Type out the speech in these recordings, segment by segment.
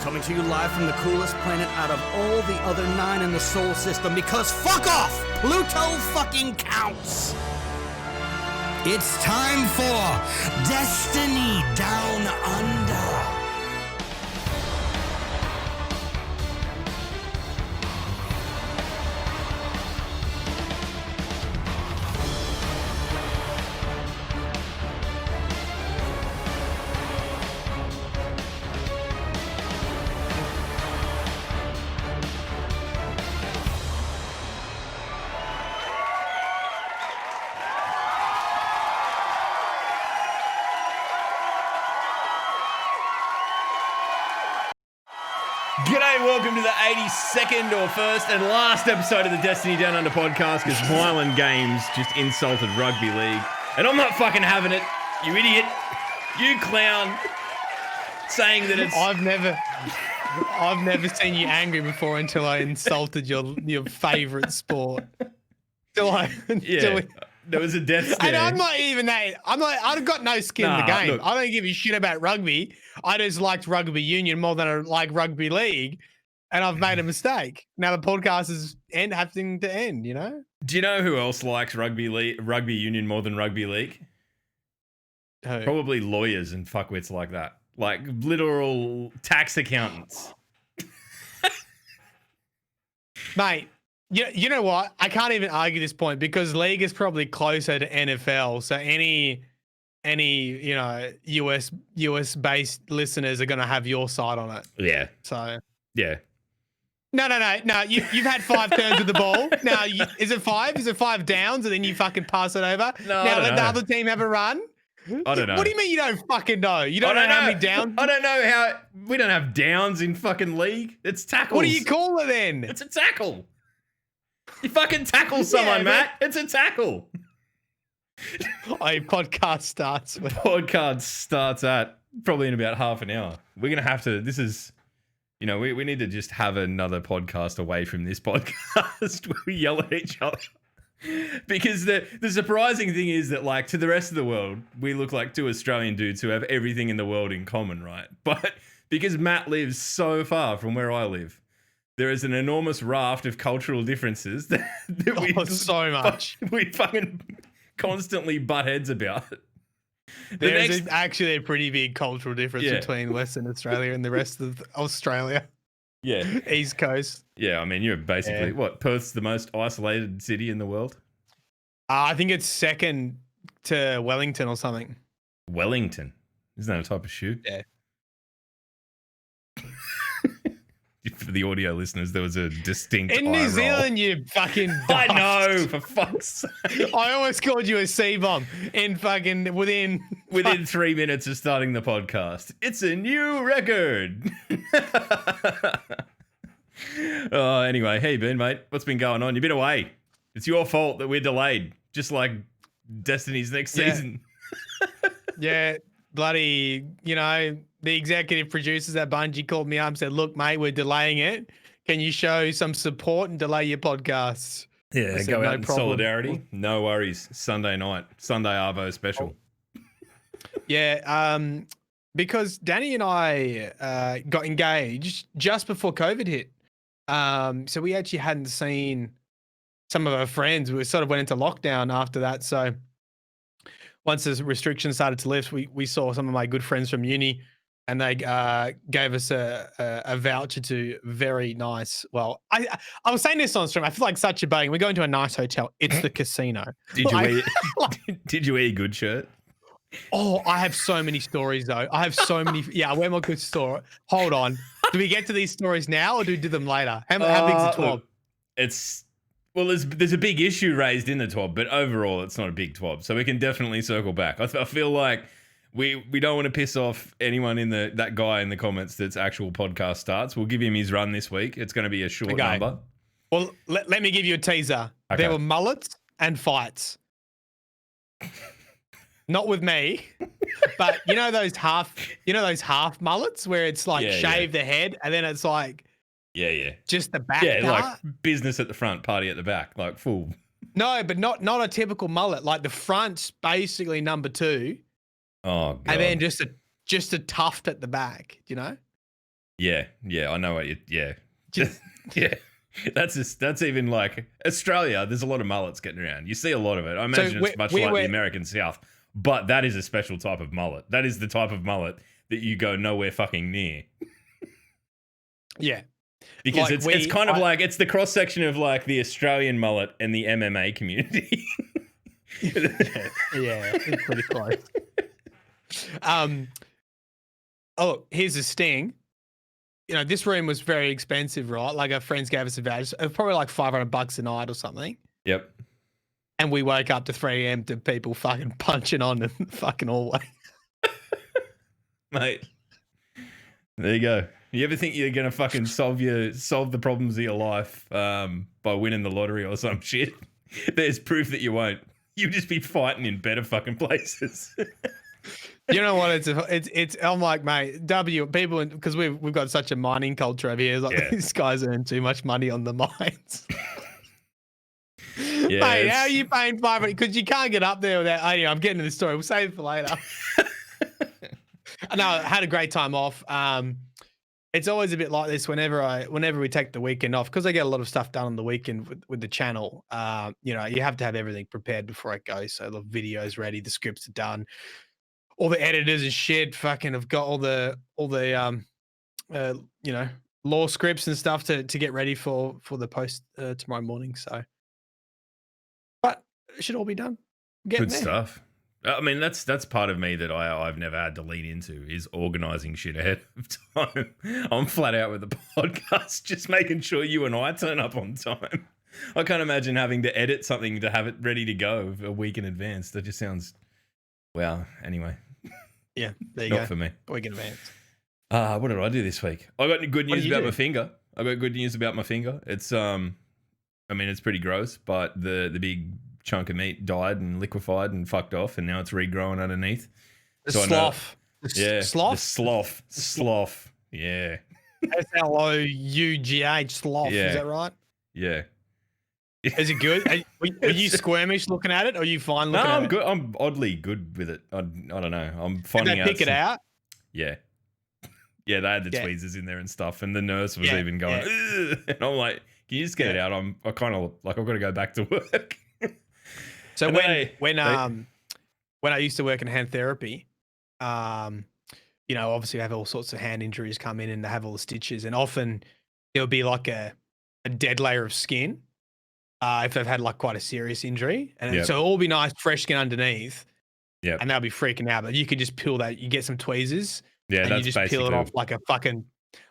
Coming to you live from the coolest planet out of all the other 9 in the solar system, because fuck off! Pluto fucking counts! It's time for Destiny Down Under. G'day, welcome to the 82nd or first and last episode of the Destiny Down Under podcast, because Violent Games just insulted Rugby League. And I'm not fucking having it, you idiot, you clown, saying that it's... I've never seen you angry before until I insulted your favourite sport. There was a death stare. And I'm not even that. I've got no skin in the game. Look, I don't give a shit about rugby. I just liked rugby union more than I like rugby league, and I've made a mistake. Now the podcast is having to end. You know. Do you know who else likes rugby union more than rugby league? Who? Probably lawyers and fuckwits like that, like literal tax accountants. Mate. You know what? I can't even argue this point because league is probably closer to NFL. So any US based listeners are going to have your side on it. Yeah. So yeah. No. You've had 5 turns with the ball. Now is it 5? Is it 5 downs and then you fucking pass it over? No. Now let the other team have a run. I don't know. What do you mean you don't fucking know? You don't know how many downs? I don't know how. We don't have downs in fucking league. It's tackles. What do you call it then? It's a tackle. You fucking tackle someone, Matt. It's a tackle. Podcast starts. Podcast starts at probably in about half an hour. We're going to have to, this is, we need to just have another podcast away from this podcast where we yell at each other. Because the surprising thing is that, like, to the rest of the world, we look like 2 Australian dudes who have everything in the world in common, right? But because Matt lives so far from where I live, there is an enormous raft of cultural differences that so much. We fucking constantly butt heads about. There's actually a pretty big cultural difference between Western Australia and the rest of Australia. Yeah. East Coast. Yeah, I mean, you're basically, Perth's the most isolated city in the world? I think it's second to Wellington or something. Wellington? Isn't that a type of shoe? Yeah. For the audio listeners, there was a distinct in New Zealand, you fucking daft. I know, for fuck's sake. I almost called you a C-bomb in fucking within 3 minutes of starting the podcast. It's a new record. Anyway, how you been, mate? What's been going on? You've been away. It's your fault that we're delayed, just like Destiny's next season. Yeah, bloody, the executive producers at Bungie called me up and said, look, mate, we're delaying it. Can you show some support and delay your podcasts? Yeah, go out in solidarity. No worries. Sunday night. Sunday Arvo special. Yeah, because Danny and I got engaged just before COVID hit. So we actually hadn't seen some of our friends. We sort of went into lockdown after that. So once the restrictions started to lift, we saw some of my good friends from uni. And they gave us a voucher to very nice. Well, I was saying this on stream. I feel like such a bang. We're going to a nice hotel. It's the casino. Did you wear your good shirt? Oh, I have so many stories though. I have so many. Yeah, I wear my good story. Hold on. Do we get to these stories now or do we do them later? How big's the TWAB? There's a big issue raised in the TWAB, but overall it's not a big TWAB. So we can definitely circle back. I feel like we don't want to piss off anyone in that guy in the comments that's actual podcast starts. We'll give him his run this week. It's going to be a short number. Well, let me give you a teaser. Okay. There were mullets and fights. Not with me, but those half mullets where it's like shave the head and then it's like just the back part? Like business at the front, party at the back, like full. No, but not a typical mullet. Like the front's basically number 2. Oh, God. And then just a tuft at the back, Yeah, I know what you. Yeah, Just- yeah. That's even like Australia. There's a lot of mullets getting around. You see a lot of it. I imagine it's much like the American South, but that is a special type of mullet. That is the type of mullet that you go nowhere fucking near. Yeah. Because Like it's kind of like it's the cross section of like the Australian mullet and the MMA community. Yeah, it's pretty close. Oh, here's a sting. You know, this room was very expensive, right? Like our friends gave us a voucher. It was probably like $500 a night or something. Yep. And we woke up to 3 a.m. to people fucking punching on the fucking hallway. Mate. There you go. You ever think you're gonna fucking solve the problems of your life by winning the lottery or some shit? There's proof that you won't. You'll just be fighting in better fucking places. You know what? It's. I'm like, mate, people, because we've got such a mining culture over here. It's like these guys earn too much money on the mines. Yeah, mate, how are you paying $500? Because you can't get up there without. Anyway, I'm getting to the story. We'll save it for later. No, I had a great time off. It's always a bit like this whenever we take the weekend off, because I get a lot of stuff done on the weekend with the channel. You know, you have to have everything prepared before I go. So the video's ready, the scripts are done, all the editors and shit fucking have got all the you know, law scripts and stuff to get ready for the post tomorrow morning. So, but it should all be done. Good stuff. I mean, that's part of me that I've never had to lean into is organizing shit ahead of time. I'm flat out with the podcast, just making sure you and I turn up on time. I can't imagine having to edit something to have it ready to go a week in advance. That just sounds, well, anyway. Yeah, there you go. go. Not for me. A week in advance. What did I do this week? I got good news about my finger. I got good news about my finger. It's I mean, it's pretty gross, but the big chunk of meat died and liquefied and fucked off, and now it's regrowing underneath. The sloth. Sloth. Yeah. SLOUGH, sloth. Yeah. Is that right? Yeah. Is it good? Are you squirmish looking at it, or are you fine looking at it? I'm good. I'm oddly good with it. I don't know. I'm finding out. Did they pick it out? Yeah. Yeah, they had the tweezers in there and stuff, and the nurse was even going, ugh. And I'm like, can you just get it out? I kind of like I've got to go back to work. So when I used to work in hand therapy, you know, obviously I have all sorts of hand injuries come in and they have all the stitches, and often there'll be like a dead layer of skin if they've had like quite a serious injury, and so it'll all be nice fresh skin underneath. Yeah, and they'll be freaking out, but you could just peel that. You get some tweezers. Yeah, and that's you just peel it off like a fucking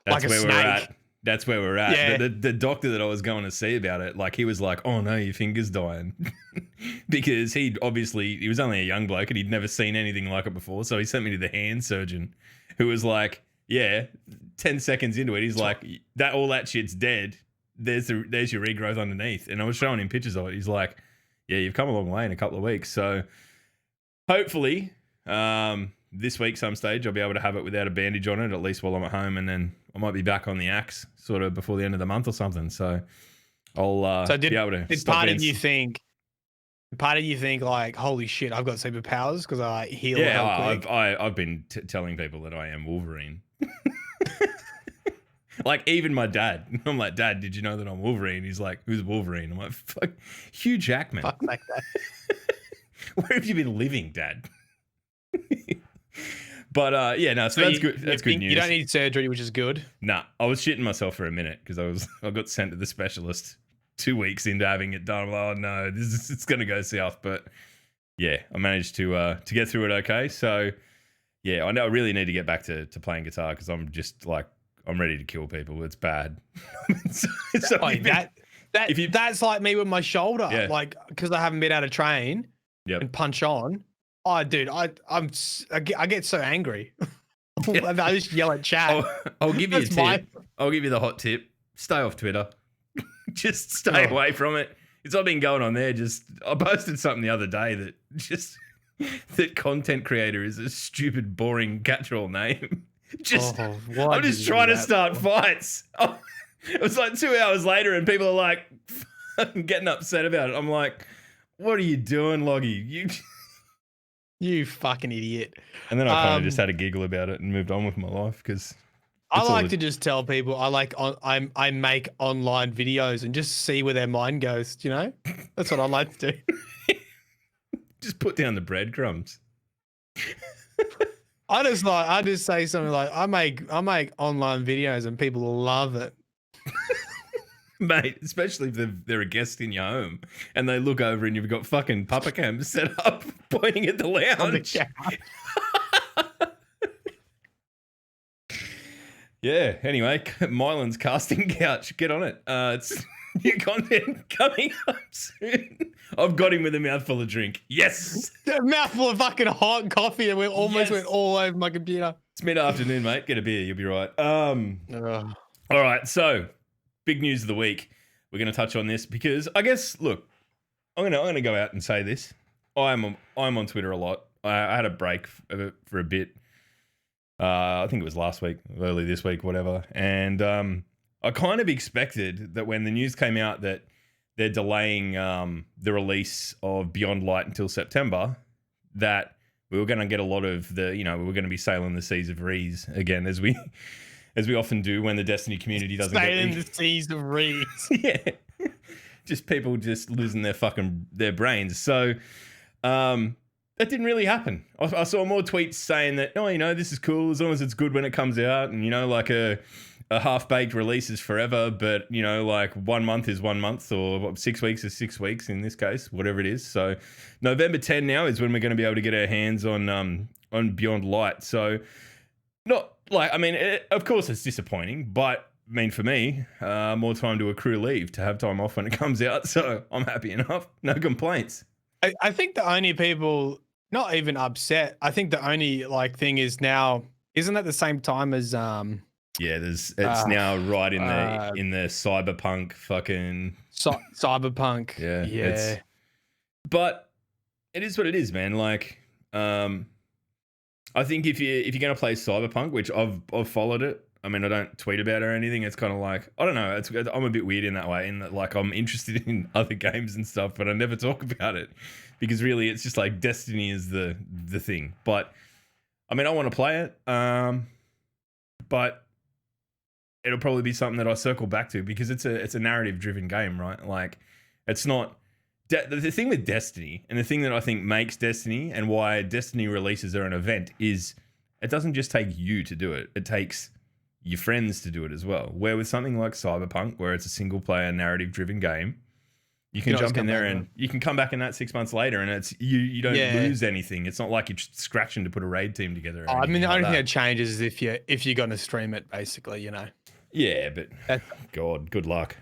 like a snake. We're at. That's where we're at. Yeah. The doctor that I was going to see about it, like he was like, "Oh no, your finger's dying," because he was only a young bloke and he'd never seen anything like it before. So he sent me to the hand surgeon, who was like, "Yeah." 10 seconds into it, he's like, all that shit's dead. There's your regrowth underneath." And I was showing him pictures of it. He's like, "Yeah, you've come a long way in a couple of weeks." So hopefully, this week, some stage, I'll be able to have it without a bandage on it, at least while I'm at home, and then I might be back on the axe sort of before the end of the month or something. So I'll be able to. Did part of you think like, holy shit, I've got superpowers because I heal? Yeah, I've been telling people that I am Wolverine. Like even my dad, I'm like, "Dad, did you know that I'm Wolverine?" He's like, "Who's Wolverine?" I'm like, "Fuck, Hugh Jackman." Fuck like that. Where have you been living, Dad? But so that's good. That's good news. You don't need surgery, which is good. Nah, I was shitting myself for a minute because I got sent to the specialist 2 weeks into having it done. I'm like, oh no, it's gonna go south. But yeah, I managed to get through it okay. So yeah, I know I really need to get back to playing guitar because I'm just like I'm ready to kill people. It's bad. That's like me with my shoulder, like because I haven't been able to train and punch on. Oh, dude, I get so angry. I just yell at chat. I'll give you a tip. I'll give you the hot tip. Stay off Twitter. Just stay away from it. It's not been going on there. I posted something the other day that content creator is a stupid, boring catch-all name. I'm just trying to start fights. It was like 2 hours later and people are like fucking getting upset about it. I'm like, what are you doing, Loggy? You fucking idiot. And then I kind of just had a giggle about it and moved on with my life because I like to just tell people I make online videos and just see where their mind goes. You know, that's what I like to do. Just put down the breadcrumbs. I just say something like I make online videos and people love it. Mate, especially if they're a guest in your home and they look over and you've got fucking papa cams set up pointing at the lounge. On the couch. Yeah, anyway, Mylan's casting couch. Get on it. It's new content coming up soon. I've got him with a mouthful of drink. Yes. A mouthful of fucking hot coffee and we almost went all over my computer. It's mid-afternoon, mate. Get a beer. You'll be right. All right, so big news of the week. We're going to touch on this because I guess, look, I'm gonna go out and say this. I'm on Twitter a lot. I had a break for a bit. I think it was last week, early this week, whatever. And I kind of expected that when the news came out that they're delaying the release of Beyond Light until September, that we were going to get a lot of we were going to be sailing the seas of Rees again, as we often do when the Destiny community doesn't sailing the seas of Rees. Yeah, just people just losing their brains. So that didn't really happen. I saw more tweets saying that, this is cool as long as it's good when it comes out, and like a half-baked release is forever, but like 1 month is 1 month, or 6 weeks is 6 weeks in this case, whatever it is. So November 10 now is when we're going to be able to get our hands on Beyond Light. So not like, of course it's disappointing, but for me, more time to accrue leave to have time off when it comes out. So I'm happy enough. No complaints. I think the only people not even upset. I think the only thing is now, isn't at the same time as yeah, it's now right in the cyberpunk fucking cyberpunk. Yeah. But it is what it is, man. I think if you're gonna play cyberpunk, which I've followed it. I don't tweet about it or anything. It's kind of like, I don't know. I'm a bit weird in that way, in that I'm interested in other games and stuff, but I never talk about it because really it's just like Destiny is the thing. But I want to play it, but it'll probably be something that I circle back to because it's a narrative driven game, right? Like it's not the thing with Destiny, and the thing that I think makes Destiny and why Destiny releases are an event is it doesn't just take you to do it. It takes your friends to do it as well. Where with something like Cyberpunk, where it's a single player narrative driven game, you can jump in there and you can come back in that 6 months later and it's you don't lose anything. It's not like you're scratching to put a raid team together. The only thing that changes is if you're going to stream it, basically, Yeah, but God, good luck.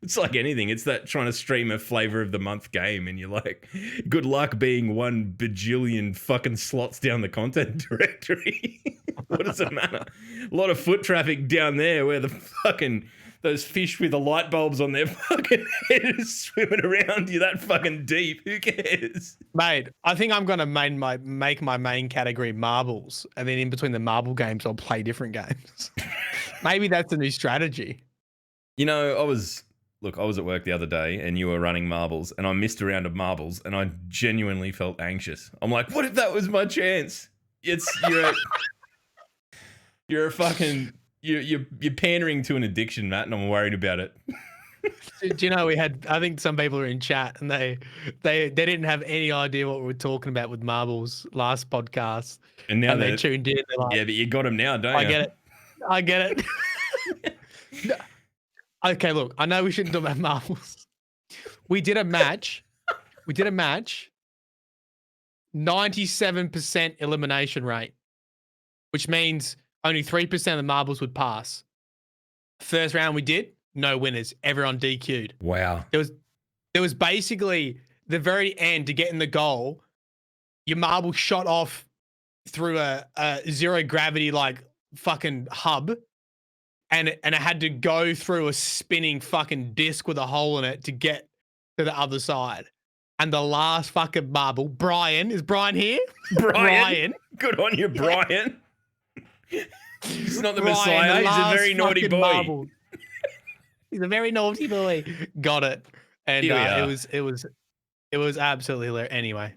It's like anything. It's that trying to stream a flavor of the month game and you're like, good luck being 1 bajillion fucking slots down the content directory. What does it matter? A lot of foot traffic down there where the fucking those fish with the light bulbs on their fucking head is swimming around you that fucking deep. Who cares? Mate, I think I'm going to make my main category marbles, and then in between the marble games, I'll play different games. Maybe that's a new strategy. I was at work the other day and you were running marbles and I missed a round of marbles and I genuinely felt anxious. I'm like, what if that was my chance? You're pandering to an addiction, Matt, and I'm worried about it. Do you know I think some people are in chat and they didn't have any idea what we were talking about with marbles last podcast. And now they tuned in. They're like, yeah, but you got them now, don't you? I get it. No. Okay, look, I know we shouldn't talk about marbles. We did a match. 97% elimination rate, which means only 3% of the marbles would pass. First round we did, no winners. Everyone DQ'd. Wow. There was basically the very end to get in the goal. Your marble shot off through a zero gravity fucking hub. And it had to go through a spinning fucking disc with a hole in it to get to the other side. And the last fucking marble, Brian, is Brian here? Brian. Good on you, Brian. He's not the Messiah. He's a very naughty boy. Marble. He's a very naughty boy. Got it. And it was absolutely hilarious. Anyway,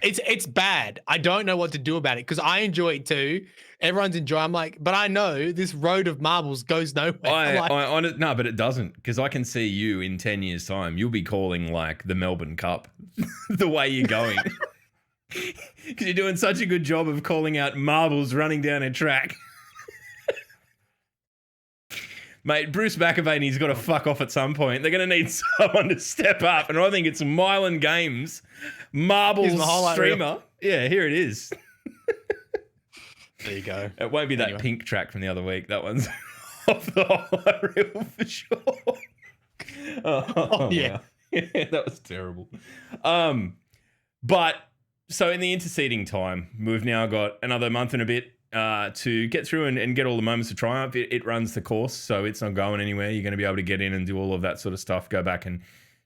It's bad. I don't know what to do about it because I enjoy it too. Everyone's enjoying. I'm like, but I know this road of marbles goes nowhere. No, but it doesn't, because I can see you in 10 years' time. You'll be calling like the Melbourne Cup the way you're going. Because you're doing such a good job of calling out marbles running down a track. Mate, Bruce McAvaney's got to fuck off at some point. They're going to need someone to step up. And I think it's Mylan Games, Marbles streamer. Reel. Yeah, here it is. There you go. It won't be that pink track from the other week. That one's off the highlight reel for sure. Oh yeah. Yeah, that was terrible. But so in the interceding time, we've now got another month and a bit to get through and get all the moments of triumph. It runs the course, so it's not going anywhere. You're going to be able to get in and do all of that sort of stuff. Go back and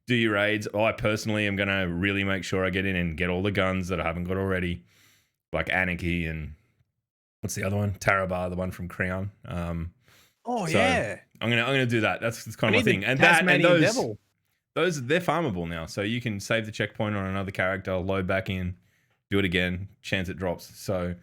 do your raids. I personally am going to really make sure I get in and get all the guns that I haven't got already, like Anarchy and what's the other one? Tarabar, the one from Crown. Yeah. I'm gonna do that. That's kind of my thing. And those they're farmable now, so you can save the checkpoint on another character, load back in, do it again, chance it drops. So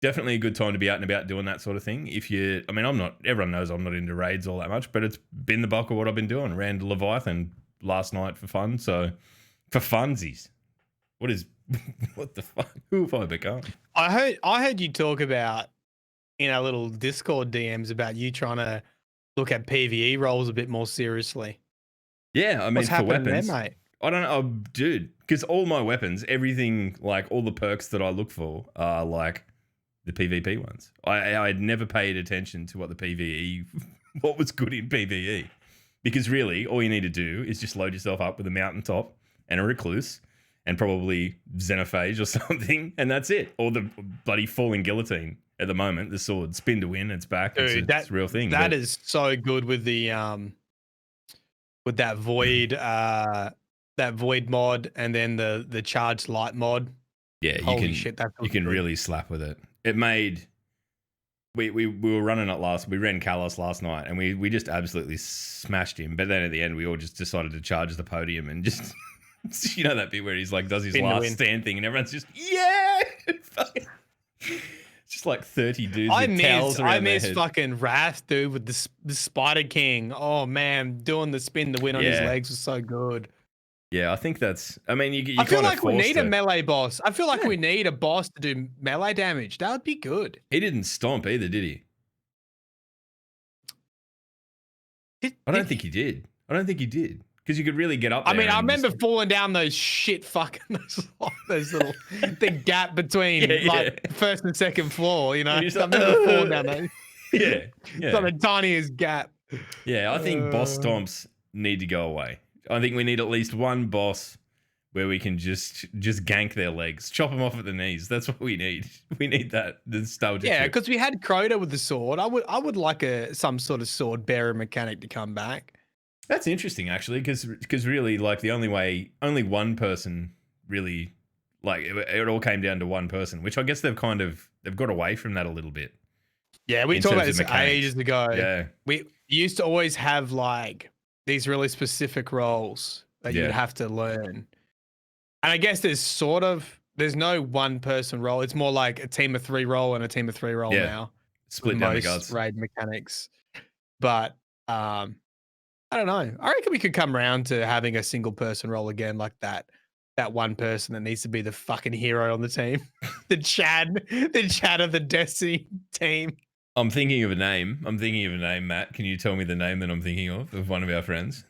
definitely a good time to be out and about doing that sort of thing. Everyone knows I'm not into raids all that much, but it's been the bulk of what I've been doing. Ran Leviathan last night for fun. So for funsies, what the fuck? Who have I become? I heard you talk about in our little Discord DMs about you trying to look at PvE roles a bit more seriously. Yeah, I mean, what's for happening weapons, there, mate? I don't know, dude, because all my weapons, everything, like all the perks that I look for are like the PvP ones. I'd never paid attention to what what was good in PvE, because really all you need to do is just load yourself up with a mountaintop and a recluse and probably Xenophage or something, and that's it. Or the bloody falling guillotine at the moment, the sword, spin to win, it's back. Dude, it's a real thing. That is so good with the with that void mod and then the charged light mod. Yeah, you can really slap with it. It made we were running it we ran Kalos last night and we just absolutely smashed him. But then at the end we all just decided to charge the podium and just you know that bit where he's like does his last stand thing and everyone's just fucking just like 30 dudes with towels around their head. Fucking Wrath, dude, with the Spider King. Oh man, doing the spin to win on his legs was so good. Yeah, I think that's. I mean, you I feel like we need a melee boss. I feel like we need a boss to do melee damage. That would be good. He didn't stomp either, did he? I don't think he did. Because you could really get up there. I mean, I remember falling down those those little the gap between first and second floor. You know, I remember falling down those. Yeah. It's like the tiniest gap. Yeah, I think boss stomps need to go away. I think we need at least one boss where we can just gank their legs, chop them off at the knees. That's what we need. We need that nostalgia. Yeah, because we had Crota with the sword. I would like some sort of sword bearer mechanic to come back. That's interesting, actually, because really, like only one person really, like it all came down to one person, which I guess they've got away from that a little bit. Yeah, we talked about this ages ago. Yeah, we used to always have like these really specific roles that you'd have to learn. And I guess there's no one person role. It's more like a team of 3 role and a team of 3 role now. Split down the guards. Raid mechanics. But I don't know. I reckon we could come around to having a single person role again, like that one person that needs to be the fucking hero on the team. the Chad of the Destiny team. I'm thinking of a name, Matt. Can you tell me the name that I'm thinking of one of our friends?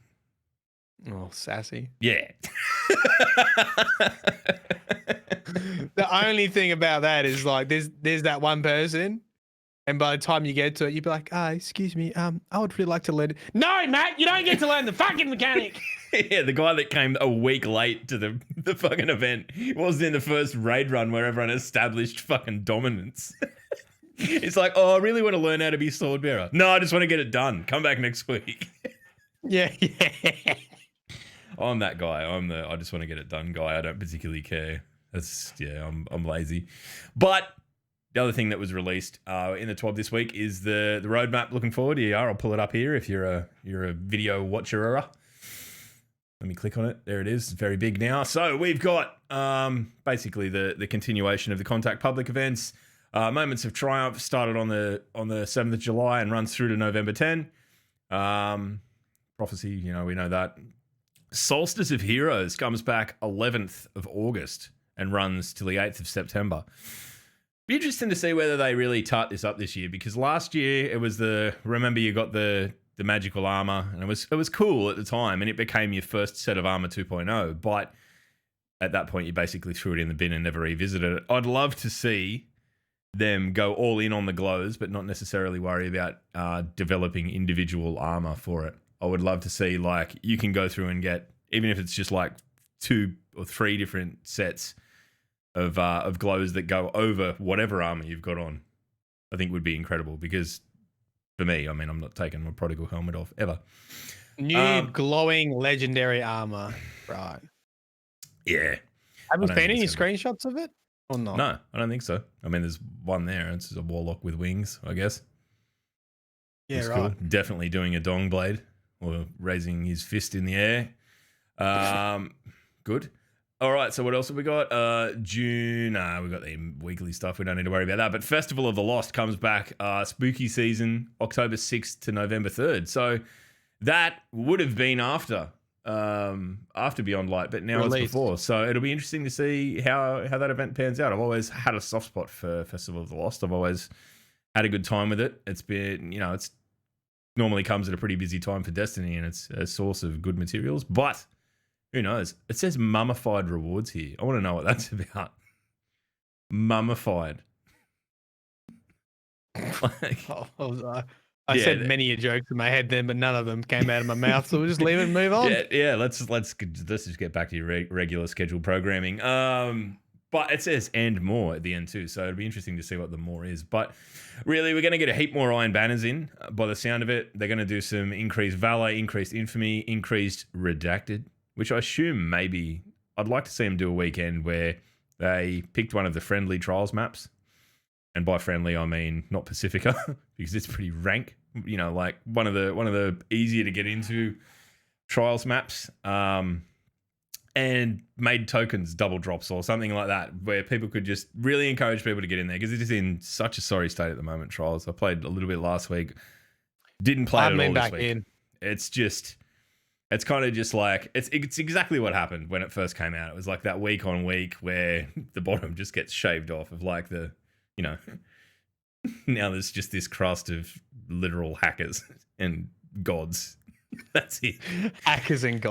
Oh, Sassy. Yeah. The only thing about that is like there's that one person, and by the time you get to it, you'd be like, excuse me, I would really like to learn. No, Matt, you don't get to learn the fucking mechanic. Yeah, the guy that came a week late to the fucking event. He wasn't in the first raid run where everyone established fucking dominance. It's like, I really want to learn how to be sword bearer. No, I just want to get it done. Come back next week. Yeah. I'm that guy. I just want to get it done guy. I don't particularly care. I'm lazy. But the other thing that was released in the TWAB this week is the roadmap. Looking forward. Here you are. I'll pull it up here if you're a video watcher. Let me click on it. There it is. It's very big now. So we've got basically the continuation of the Contact Public events. Moments of Triumph started on the 7th of July and runs through to November 10. Prophecy, we know that. Solstice of Heroes comes back 11th of August and runs till the 8th of September. Be interesting to see whether they really tart this up this year, because last year it was remember you got the magical armor, and it was cool at the time, and it became your first set of armor 2.0, but at that point you basically threw it in the bin and never revisited it. I'd love to see them go all in on the glows, but not necessarily worry about developing individual armor for it. I would love to see, like, you can go through and get, even if it's just like 2 or 3 different sets of glows that go over whatever armor you've got on. I think would be incredible, because for me, I mean, I'm not taking my prodigal helmet off ever. New glowing legendary armor, right? Yeah. Have you seen any screenshots of it or not? No, I don't think so. I mean, there's one there. It's a warlock with wings, I guess. Yeah, Looks right. Cool. Definitely doing a dong blade or raising his fist in the air. Good. All right, so what else have we got? June. We've got the weekly stuff. We don't need to worry about that. But Festival of the Lost comes back spooky season, October 6th to November 3rd. So that would have been after Beyond Light, but now it's before. So it'll be interesting to see how that event pans out. I've always had a soft spot for Festival of the Lost. I've always had a good time with it. It's been, it's normally comes at a pretty busy time for Destiny, and it's a source of good materials, but who knows? It says mummified rewards here. I want to know what that's about. Mummified. I said many a jokes in my head then, but none of them came out of my mouth. So we'll just leave it and move on. Yeah. Let's just get back to your regular scheduled programming. But it says and more at the end too, so it'll be interesting to see what the more is. But really, we're going to get a heap more Iron Banners in. By the sound of it, they're going to do some increased Valor, increased Infamy, increased Redacted, which I assume maybe I'd like to see them do a weekend where they picked one of the friendly trials maps. And by friendly, I mean not Pacifica, because it's pretty rank. Like one of the easier to get into trials maps. And made tokens double drops or something like that, where people could just really encourage people to get in there, because it is in such a sorry state at the moment, trials. I played a little bit last week. Didn't play it at all this week. It's kind of just like, it's exactly what happened when it first came out. It was like that week on week where the bottom just gets shaved off of like now there's just this crust of literal hackers and gods. That's it. Hackers and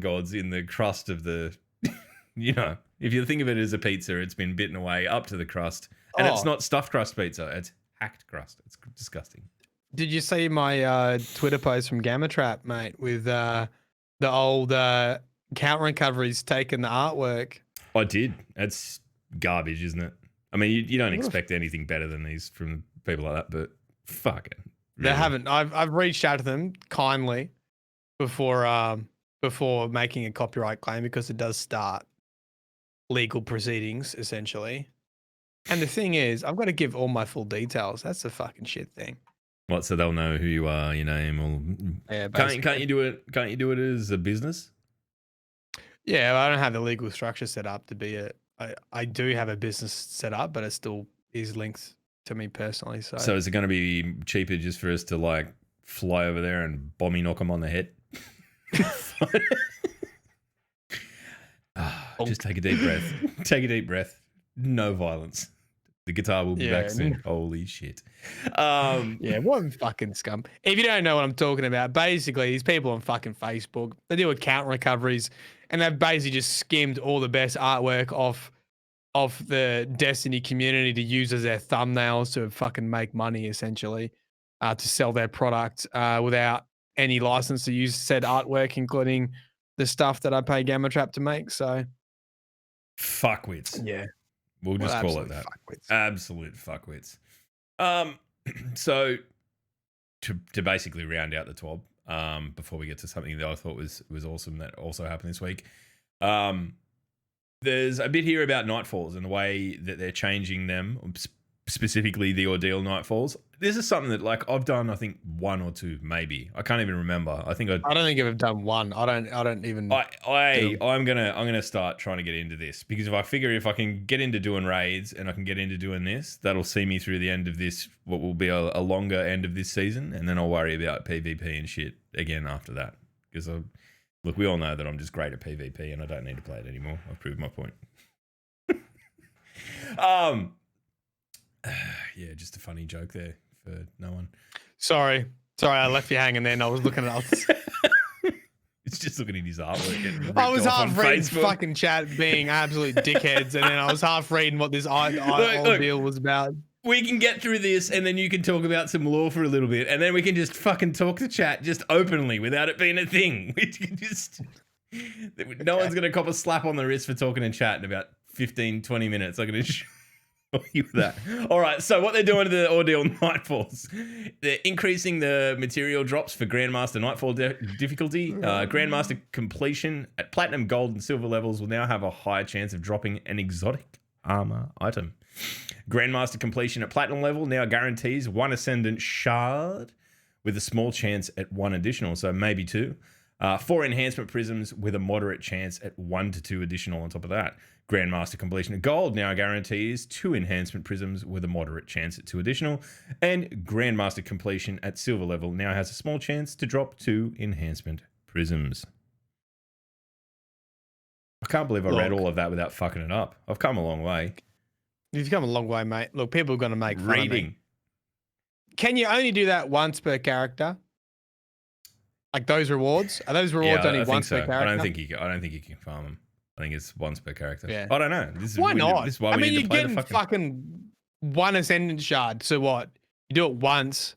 gods in the crust of the, if you think of it as a pizza, it's been bitten away up to the crust. And it's not stuffed crust pizza, it's hacked crust. It's disgusting. Did you see my Twitter post from Gamma Trap, mate, with the old count recoveries taking the artwork? I did. That's garbage, isn't it? I mean, you don't expect anything better than these from people like that, but fuck it. Really? They haven't. I've reached out to them kindly before making a copyright claim, because it does start legal proceedings essentially. And the thing is, I've got to give all my full details. That's the fucking shit thing. What? So they'll know who you are, your name, or can't you do it? Can't you do it as a business? Yeah, I don't have the legal structure set up to be I do have a business set up, but it still is linked to me personally. So is it going to be cheaper just for us to like fly over there and bomby knock them on the head? Just take a deep breath. Take a deep breath. No violence. The guitar will be back soon. Holy shit. Yeah, what fucking scum. If you don't know what I'm talking about, basically these people on fucking Facebook, they do account recoveries, and they've basically just skimmed all the best artwork off the Destiny community to use as their thumbnails to fucking make money, essentially, to sell their product without any license to use said artwork, including the stuff that I pay Gamma Trap to make. So fuckwits. Yeah. We'll just call it that. Fuckwits. Absolute fuckwits. So to basically round out the TWAB, before we get to something that I thought was awesome that also happened this week, there's a bit here about Nightfalls and the way that they're changing them, specifically the Ordeal Nightfalls. This is something that like I've done, I think 1 or 2, maybe. I can't even remember. I think I don't think I've done one. I don't even. I'm gonna start trying to get into this because if I figure if I can get into doing raids and I can get into doing this, that'll see me through the end of this, what will be a longer end of this season, and then I'll worry about PvP and shit again after that. Because look, we all know that I'm just great at PvP and I don't need to play it anymore. I've proved my point. Yeah, just a funny joke there for no one. Sorry, I left you hanging there and I was looking at others. It's just looking at his artwork. I was half reading fucking chat being absolute dickheads, and then I was half reading what this ordeal was about. We can get through this, and then you can talk about some lore for a little bit, and then we can just fucking talk to chat just openly without it being a thing. We can just... No one's going to cop a slap on the wrist for talking in chat in about 15, 20 minutes. I'm going to show you that. All right, so what they're doing to the Ordeal Nightfalls, they're increasing the material drops for Grandmaster Nightfall difficulty. Grandmaster completion at Platinum, Gold, and Silver levels will now have a higher chance of dropping an exotic armor item. Grandmaster completion at Platinum level now guarantees 1 Ascendant Shard with a small chance at 1 additional, so maybe 2. 4 enhancement prisms with a moderate chance at 1 to 2 additional on top of that. Grandmaster completion at Gold now guarantees 2 enhancement prisms with a moderate chance at 2 additional. And Grandmaster completion at Silver level now has a small chance to drop 2 enhancement prisms. I can't believe I read all of that without fucking it up. I've come a long way. You've come a long way, mate. Look, people are going to make fun of me. Can you only do that once per character? Like those rewards? Are those rewards only once per character? I don't think you can farm them. I think it's once per character. Yeah. I don't know. Why not? This is why I we mean, need you're to play getting fucking 1 Ascendant Shard. So what? You do it once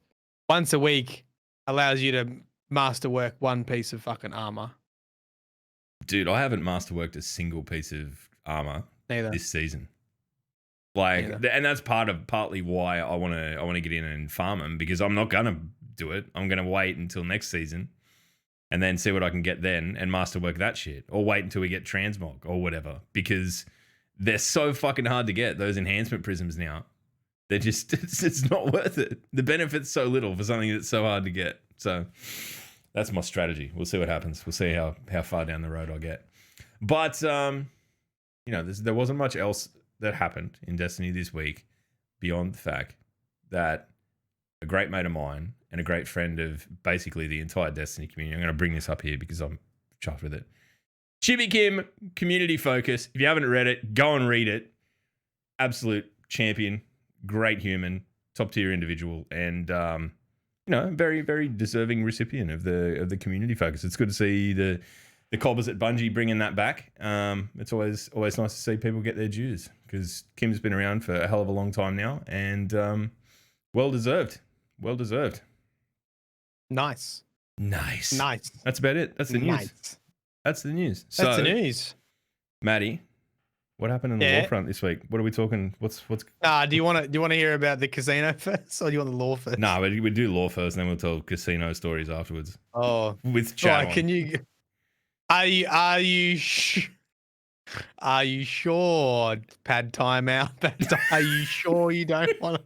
a week, allows you to masterwork 1 piece of fucking armor. Dude, I haven't masterworked a single piece of armor this season. Like, and that's partly why I want to get in and farm them, because I'm not gonna do it. I'm gonna wait until next season, and then see what I can get then and masterwork that shit, or wait until we get transmog or whatever, because they're so fucking hard to get, those enhancement prisms now. They're just it's not worth it. The benefit's so little for something that's so hard to get. So that's my strategy. We'll see what happens. We'll see how far down the road I get. But there wasn't much else that happened in Destiny this week beyond the fact that a great mate of mine and a great friend of basically the entire Destiny community, I'm going to bring this up here because I'm chuffed with it. Chibi Kim, community focus. If you haven't read it, go and read it. Absolute champion, great human, top tier individual, and very, very deserving recipient of the community focus. It's good to see the cobbers at Bungie bringing that back. It's always nice to see people get their dues, because Kim's been around for a hell of a long time now, and well deserved. Nice. That's about it. That's the news. Nice. That's the news. That's the news. Maddie, what happened on the lore front this week? What are we talking? What's? Do you want to hear about the casino first, or do you want the lore first? Nah, we do lore first, and then we'll tell casino stories afterwards. Oh, with chat. Can you? Are you sure? Pad timeout. Are you sure you don't want to?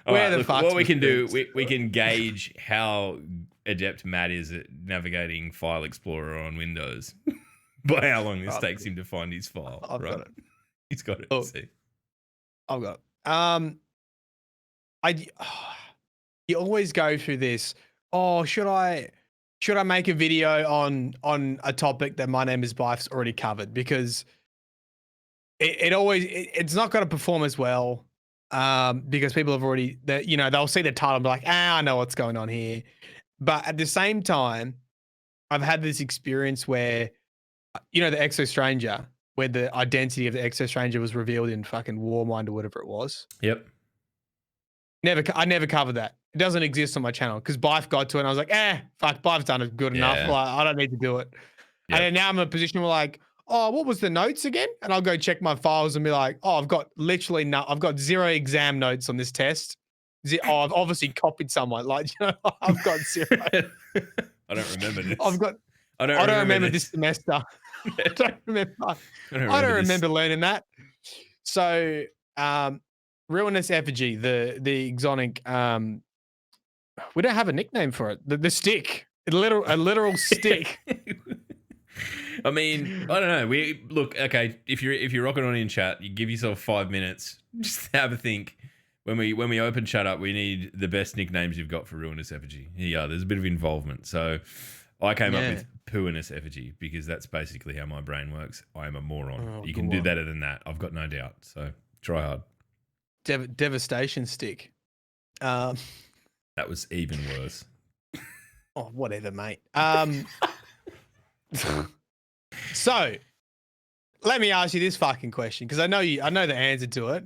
What we can do, we can gauge how adept Matt is at navigating File Explorer on Windows by how long this takes him to find his file. I've got it. He's got it. See, I've got it. You always go through this. Oh, should I make a video on a topic that My Name Is Bife's already covered? Because it's not going to perform as well, because people have already, they'll see the title and be like, I know what's going on here. But at the same time, I've had this experience where, the Exo Stranger, where the identity of the Exo Stranger was revealed in fucking Warmind or whatever it was. Yep. I never covered that. It doesn't exist on my channel because Bife got to it and I was like, fuck, Bife's done it good enough. Like, I don't need to do it. Yep. And then now I'm in a position where like, oh, what was the notes again? And I'll go check my files and be like, oh, I've got literally I've got 0 exam notes on this test. I've obviously copied someone. Like, I've got 0. I don't remember this. I don't remember this semester. I don't remember learning that. So, Ruinous Effigy, the exonic. We don't have a nickname for it. The stick, a literal stick. I mean, I don't know. We look okay. If you're rocking on in chat, you give yourself 5 minutes. Just have a think. When we open chat up, we need the best nicknames you've got for Ruinous Effigy. Yeah, there's a bit of involvement. So I came up with Ruinous Effigy because that's basically how my brain works. I am a moron. Oh, you can do better than that. I've got no doubt. So try hard. Devastation stick. That was even worse. Oh, whatever, mate. So, let me ask you this fucking question because I know the answer to it.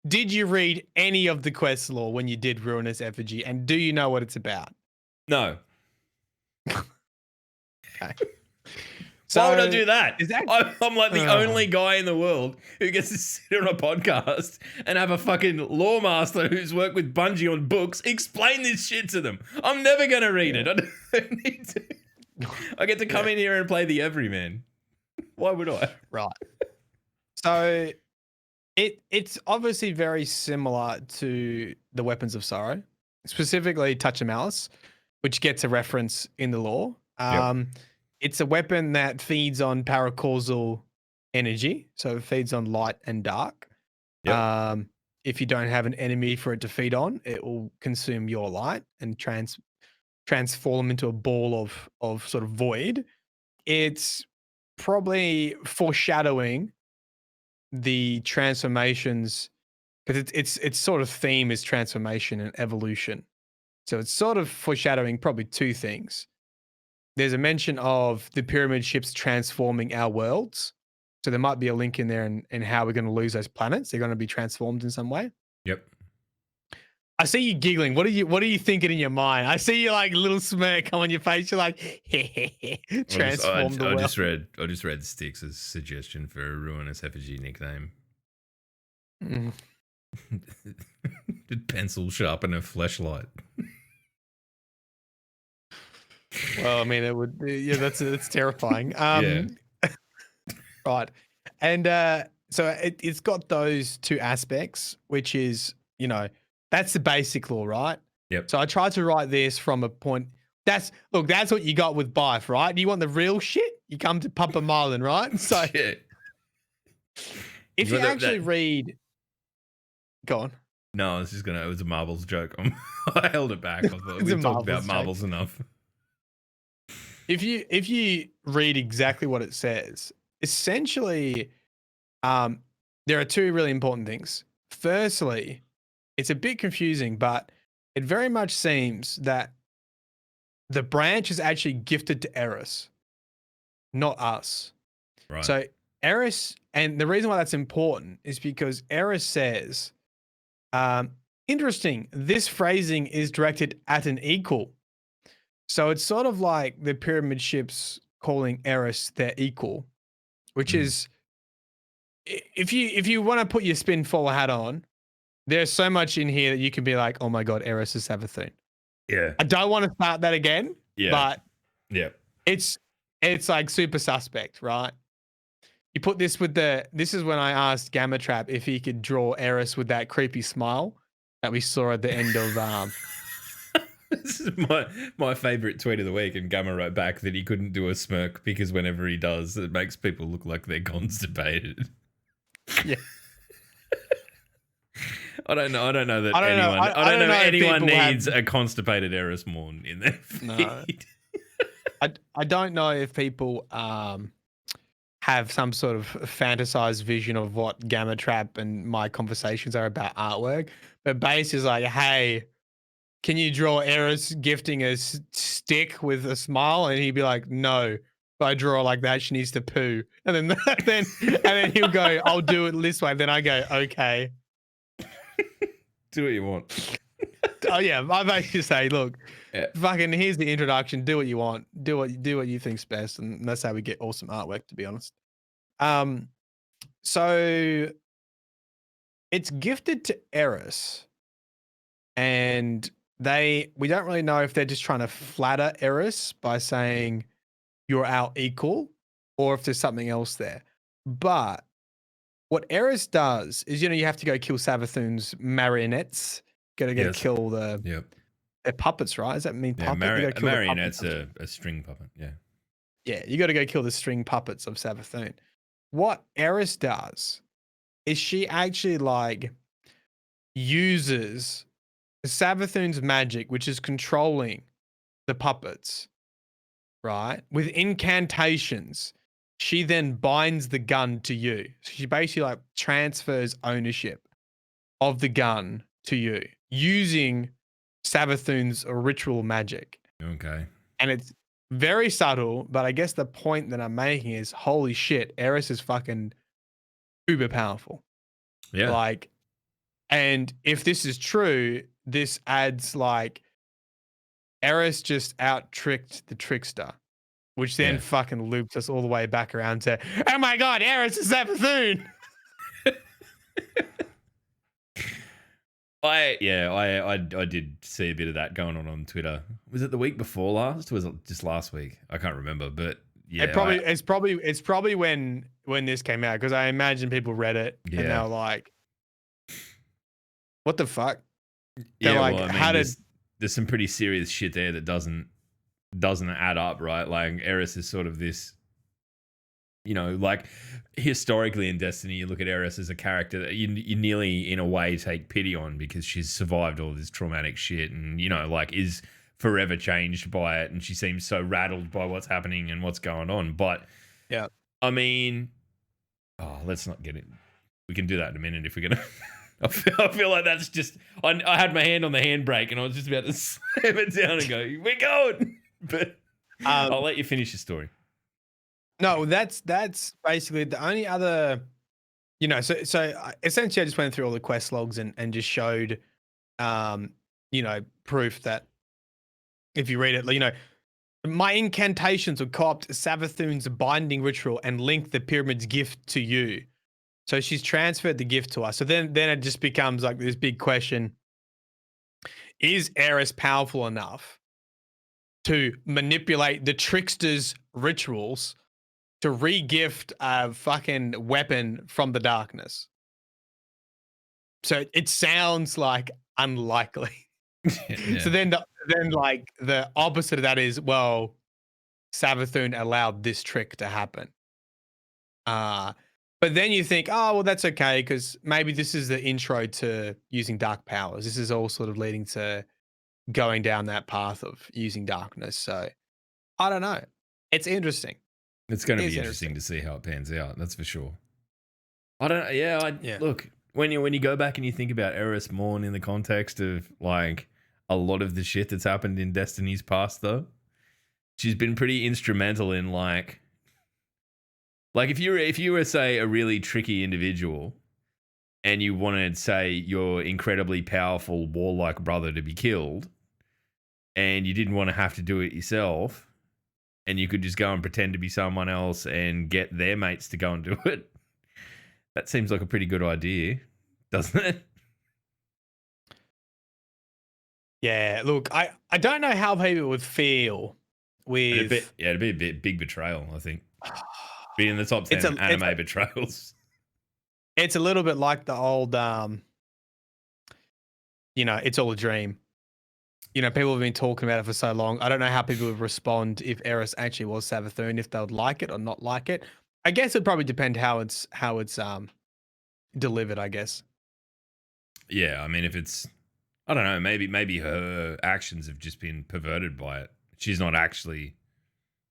Did you read any of the quest lore when you did Ruinous Effigy, and do you know what it's about? No. Okay. So, why would I do that? I'm like the Oh. only guy in the world who gets to sit on a podcast and have a fucking lore master who's worked with Bungie on books explain this shit to them. I'm never going to read it. I don't need to. I get to come in here and play the everyman. Why would I? Right. So it's obviously very similar to the Weapons of Sorrow, specifically Touch of Malice, which gets a reference in the lore. It's a weapon that feeds on paracausal energy, so it feeds on light and dark. Yep. If you don't have an enemy for it to feed on, it will consume your light and transform into a ball of sort of void. It's probably foreshadowing the transformations because its sort of theme is transformation and evolution. So it's sort of foreshadowing probably two things. There's a mention of the pyramid ships transforming our worlds. So there might be a link in there in how we're going to lose those planets. They're going to be transformed in some way. Yep. I see you giggling. What are you thinking in your mind? I see you like a little smirk come on your face. You're like, transform the world. I just read Styx's suggestion for a Ruinous Effigy nickname. Pencil sharpener fleshlight. Well, I mean, it would. Yeah, that's terrifying. Right, and so it's got those two aspects, which is that's the basic law, right? Yep. So I tried to write this from a point. That's what you got with Bife, right? You want the real shit? You come to Papa Marlin, right? So if you actually read, go on. No, I was just it was a Marbles joke. I held it back. I thought we talked about Marbles enough. If you read exactly what it says, essentially, there are two really important things. Firstly, it's a bit confusing, but it very much seems that the branch is actually gifted to Eris, not us. Right. So Eris, and the reason why that's important is because Eris says, interesting, this phrasing is directed at an equal. So it's sort of like the pyramid ships calling Eris their equal, which is, if you want to put your spin full hat on, there's so much in here that you can be like, oh my God, Eris is Savathun. Yeah. I don't want to start that again. Yeah. But it's like super suspect, right? You put this with this is when I asked Gamma Trap if he could draw Eris with that creepy smile that we saw at the end of This is my favorite tweet of the week, and Gamma wrote back that he couldn't do a smirk because whenever he does, it makes people look like they're constipated. Yeah. I don't know that anyone needs a constipated Eris Morn in their feed. No. I don't know if people have some sort of fantasized vision of what Gamma Trap and my conversations are about artwork, but Base is like, hey, can you draw Eris gifting a stick with a smile? And he'd be like, no. If I draw like that, she needs to poo. And then he'll go, I'll do it this way. Then I go, okay. Do what you want. Oh yeah, I basically say, look, fucking here's the introduction. Do what you want. Do what you think's best, and that's how we get awesome artwork. To be honest, so it's gifted to Eris, and we don't really know if they're just trying to flatter Eris by saying you're our equal, or if there's something else there. But what Eris does is, you have to go kill Savathun's marionettes. Got to go Yes. kill their puppets, right? Does that mean Yeah, puppet? You gotta a kill the marionette's puppets a string puppet. Yeah. Yeah, you got to go kill the string puppets of Savathun. What Eris does is she actually like uses Savathun's magic, which is controlling the puppets, right? With incantations, she then binds the gun to you. So she basically like transfers ownership of the gun to you using Savathun's ritual magic. Okay. And it's very subtle, but I guess the point that I'm making is, holy shit, Eris is fucking uber powerful. Yeah. Like, and if this is true, this adds like Eris just out tricked the trickster, which then fucking loops us all the way back around to, oh my god, Eris is Savathun. I did see a bit of that going on Twitter. Was it the week before last? Or was it just last week? I can't remember, but yeah. It's probably when this came out, because I imagine people read it and they were like, what the fuck? They're like, well, I mean, there's some pretty serious shit there that doesn't add up, right? Like Eris is sort of this, like historically in Destiny, you look at Eris as a character that you nearly in a way take pity on, because she's survived all this traumatic shit and, like is forever changed by it. And she seems so rattled by what's happening and what's going on. But yeah, I mean, let's not get it. We can do that in a minute if we're going to. I feel like that's just. I had my hand on the handbrake and I was just about to slam it down and go, "We're going." But I'll let you finish your story. No, that's basically the only other. So essentially, I just went through all the quest logs and just showed, proof that if you read it, my incantations would co-opt Savathun's binding ritual and link the pyramid's gift to you. So she's transferred the gift to us. So then it just becomes like this big question. Is Eris powerful enough to manipulate the trickster's rituals to re-gift a fucking weapon from the darkness? So it sounds like unlikely. Yeah. So then like the opposite of that is, well, Savathun allowed this trick to happen. But then you think, oh, well, that's okay, because maybe this is the intro to using dark powers. This is all sort of leading to going down that path of using darkness. So I don't know. It's interesting. It's going to be interesting to see how it pans out. That's for sure. I don't. Yeah. Look, when you go back and you think about Eris Morn in the context of like a lot of the shit that's happened in Destiny's past, though, she's been pretty instrumental in like if you were say a really tricky individual and you wanted, say, your incredibly powerful warlike brother to be killed, and you didn't want to have to do it yourself, and you could just go and pretend to be someone else and get their mates to go and do it, that seems like a pretty good idea, doesn't it? Yeah, look, I don't know how people would feel with... It'd be a big betrayal, I think. Be in the top 10 anime betrayals. It's a little bit like the old, It's All a Dream. People have been talking about it for so long. I don't know how people would respond if Eris actually was Savathun, if they would like it or not like it. I guess it'd probably depend how it's delivered, I guess. Yeah, I mean, if it's, I don't know, maybe her actions have just been perverted by it. She's not actually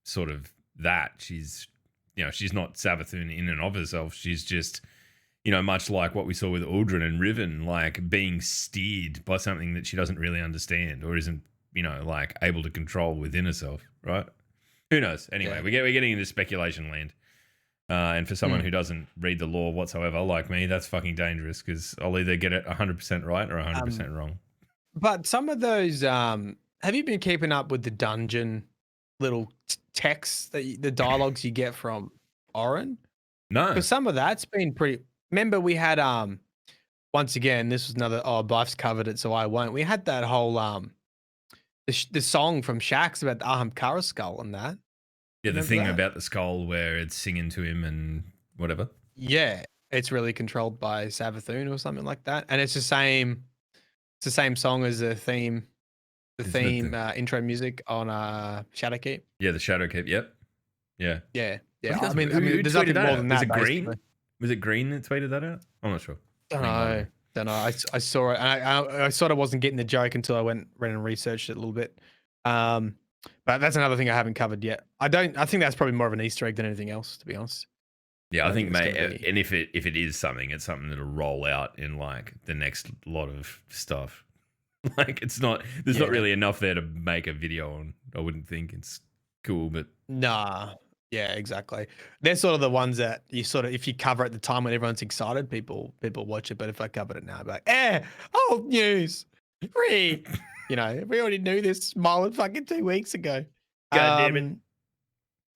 sort of that. She's not Savathun in and of herself. She's just, much like what we saw with Uldren and Riven, like being steered by something that she doesn't really understand or isn't, like able to control within herself, right? Who knows? Anyway, we're getting into speculation land. And for someone who doesn't read the lore whatsoever, like me, that's fucking dangerous, because I'll either get it 100% right or 100% wrong. But some of those, have you been keeping up with the dungeon little texts, the dialogues you get from Oren? No. Because some of that's been pretty... Remember we had, once again, this was another, Buff's covered it, so I won't. We had that whole, the song from Shax about the Ahamkara skull and that. Yeah, the thing about the skull where it's singing to him and whatever. Yeah. it's really controlled by Savathun or something like that, and it's the same song as the theme intro music on Shadowkeep. Yeah, the Shadowkeep. Yep. Yeah. Yeah. Who I mean, who there's tweeted nothing that more out? than Was that. it Green? Basically. Was it Green that tweeted that out? I'm not sure. Don't know. I saw it, and I sort of wasn't getting the joke until I went and researched it a little bit. But that's another thing I haven't covered yet. I think that's probably more of an Easter egg than anything else, to be honest. Yeah, I think, it's mate, gonna be- and if it is something, it's something that'll roll out in like the next lot of stuff. Like it's not, there's not really enough there to make a video on. I wouldn't think it's cool, but Nah. Yeah, exactly. They're sort of the ones that you sort of, if you cover at the time when everyone's excited, people watch it. But if I covered it now, I'd be like, old news. We already knew this mile and fucking 2 weeks ago. God damn it.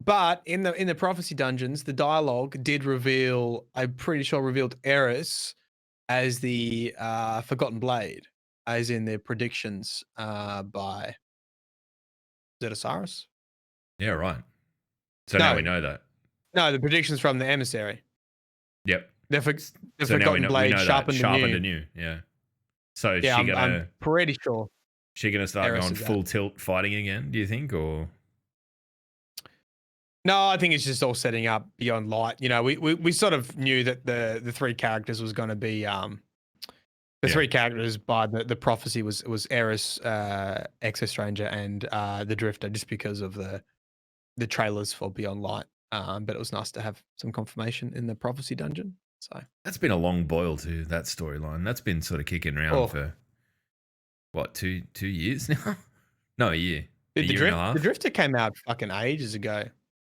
But in the prophecy dungeons, the dialogue did reveal, I'm pretty sure revealed Eris as the Forgotten Blade, as in their predictions by Osiris. Yeah, right. So now we know that. No, the predictions from the emissary. Yep. The So now we Forgotten know, Blade that. sharpened anew. Yeah. So is Yeah, she I'm pretty sure. she gonna start Eris going is full tilt fighting again? Do you think, or? No, I think it's just all setting up Beyond Light. You know, we sort of knew that the three characters was going to be three characters by the prophecy was Eris, Exo Stranger, and the Drifter, just because of the trailers for Beyond Light. But it was nice to have some confirmation in the prophecy dungeon. So That's been a long boil too, that storyline. That's been sort of kicking around for what, 2 years now? No, a year. A year and a half. The Drifter came out fucking ages ago.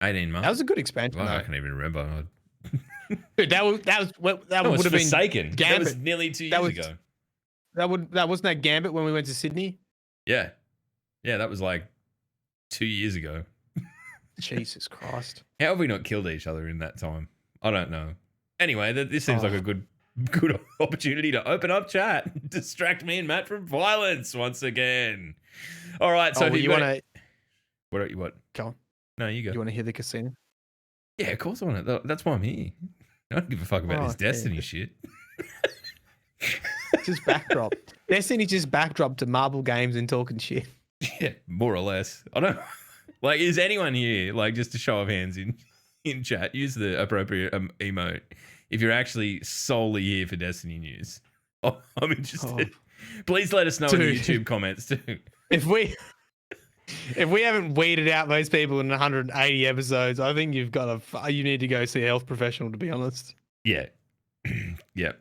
18 months. That was a good expansion. Well, I can't even remember. Dude, that would have been Forsaken. Gambit. That was nearly 2 years ago. That wasn't that Gambit when we went to Sydney. Yeah. Yeah, that was like 2 years ago. Jesus Christ. How have we not killed each other in that time? I don't know. Anyway, this seems like a good opportunity to open up chat, distract me and Matt from violence once again. All right, so you want to? What? Go on. No, you go. You want to hear the casino? Yeah, of course I want it. That's why I'm here. I don't give a fuck about this Destiny shit. Just backdrop. Destiny just backdrop to Marvel games and talking shit. Yeah, more or less. I don't. Like, is anyone here, like, just a show of hands in chat, use the appropriate emote if you're actually solely here for Destiny news? Oh, I'm interested. Please let us know in the YouTube comments too. If we haven't weeded out those people in 180 episodes, I think you need to go see a health professional, to be honest. Yeah. Yep.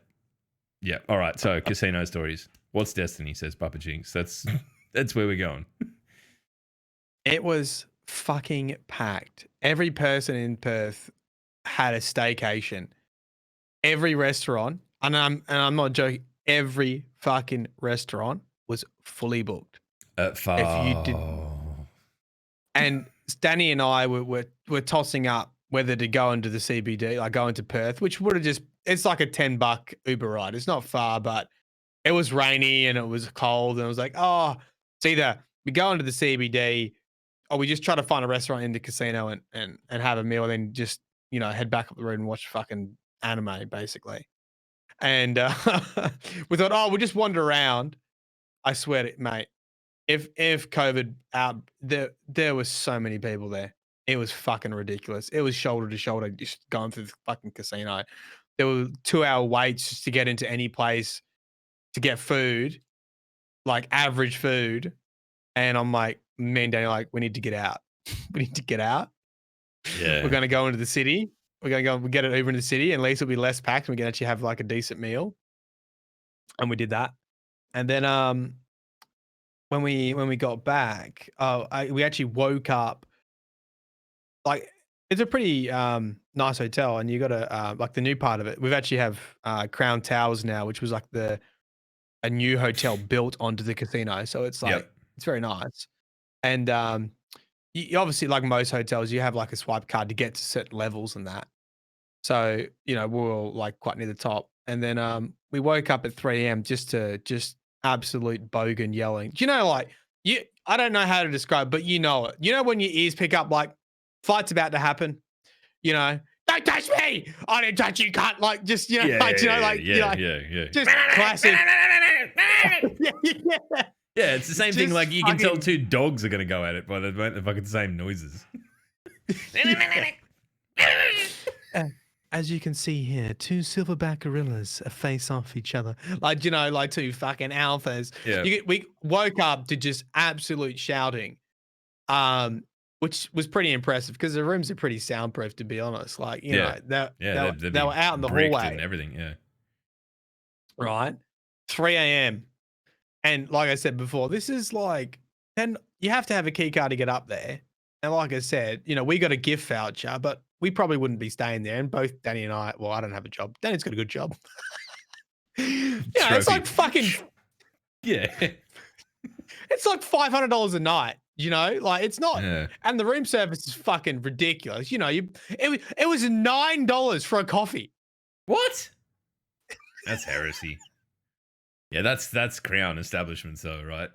Yeah. All right. So casino stories. What's Destiny, says Papa Jinx. That's where we're going. It was fucking packed. Every person in Perth had a staycation. Every restaurant, and I'm not joking, every fucking restaurant was fully booked. If you did, and Danny and I were tossing up whether to go into the CBD, like go into Perth, which would have it's like a $10 Uber ride. It's not far, but it was rainy and it was cold, and I was like, it's either we go into the CBD or we just try to find a restaurant in the casino and have a meal, and then just, head back up the road and watch fucking anime, basically. And we thought, we'll just wander around. I swear to mate, if COVID out, there was so many people there. It was fucking ridiculous. It was shoulder to shoulder just going through the fucking casino. There were 2-hour waits just to get into any place to get food, like average food. And I'm like, me and Danny are like, we need to get out. We need to get out. Yeah. We're going to go into the city. We're going to go, we get it over into the city, and at least it'll be less packed, and we can actually have like a decent meal. And we did that. And then when we got back, we actually woke up. Like, it's a pretty nice hotel, and you got to like the new part of it. We've actually have Crown Towers now, which was like a new hotel built onto the casino. So it's like it's very nice. And you obviously, like most hotels, you have like a swipe card to get to certain levels and that. So, we're all like quite near the top. And then we woke up at 3 a.m. just absolute bogan yelling. Do you know, like, I don't know how to describe, but you know it. You know when your ears pick up like fight's about to happen, don't touch me. I didn't touch you, cunt. Like, just, you know, Yeah, like, you know, like, yeah, just classic. yeah. Yeah, it's the same thing. Just Like you can tell fucking- two dogs are gonna go at it by the fucking same noises. As you can see here, two silverback gorillas face off each other. Like, you know, like two fucking alphas. Yeah. We woke up to just absolute shouting, which was pretty impressive because the rooms are pretty soundproof, to be honest. Like, you know, they were out in the hallway. And everything, yeah. Right? 3 a.m. And like I said before, this is like, and you have to have a key card to get up there. And like I said, you know, we got a gift voucher, but we probably wouldn't be staying there. And both Danny and I, well, I don't have a job. Danny's got a good job. Yeah, it's like fucking, yeah. it's like $500 a night, you know, like it's not, and the room service is fucking ridiculous. You know, it was $9 for a coffee. What? That's heresy. Yeah, that's Crown establishments though, right?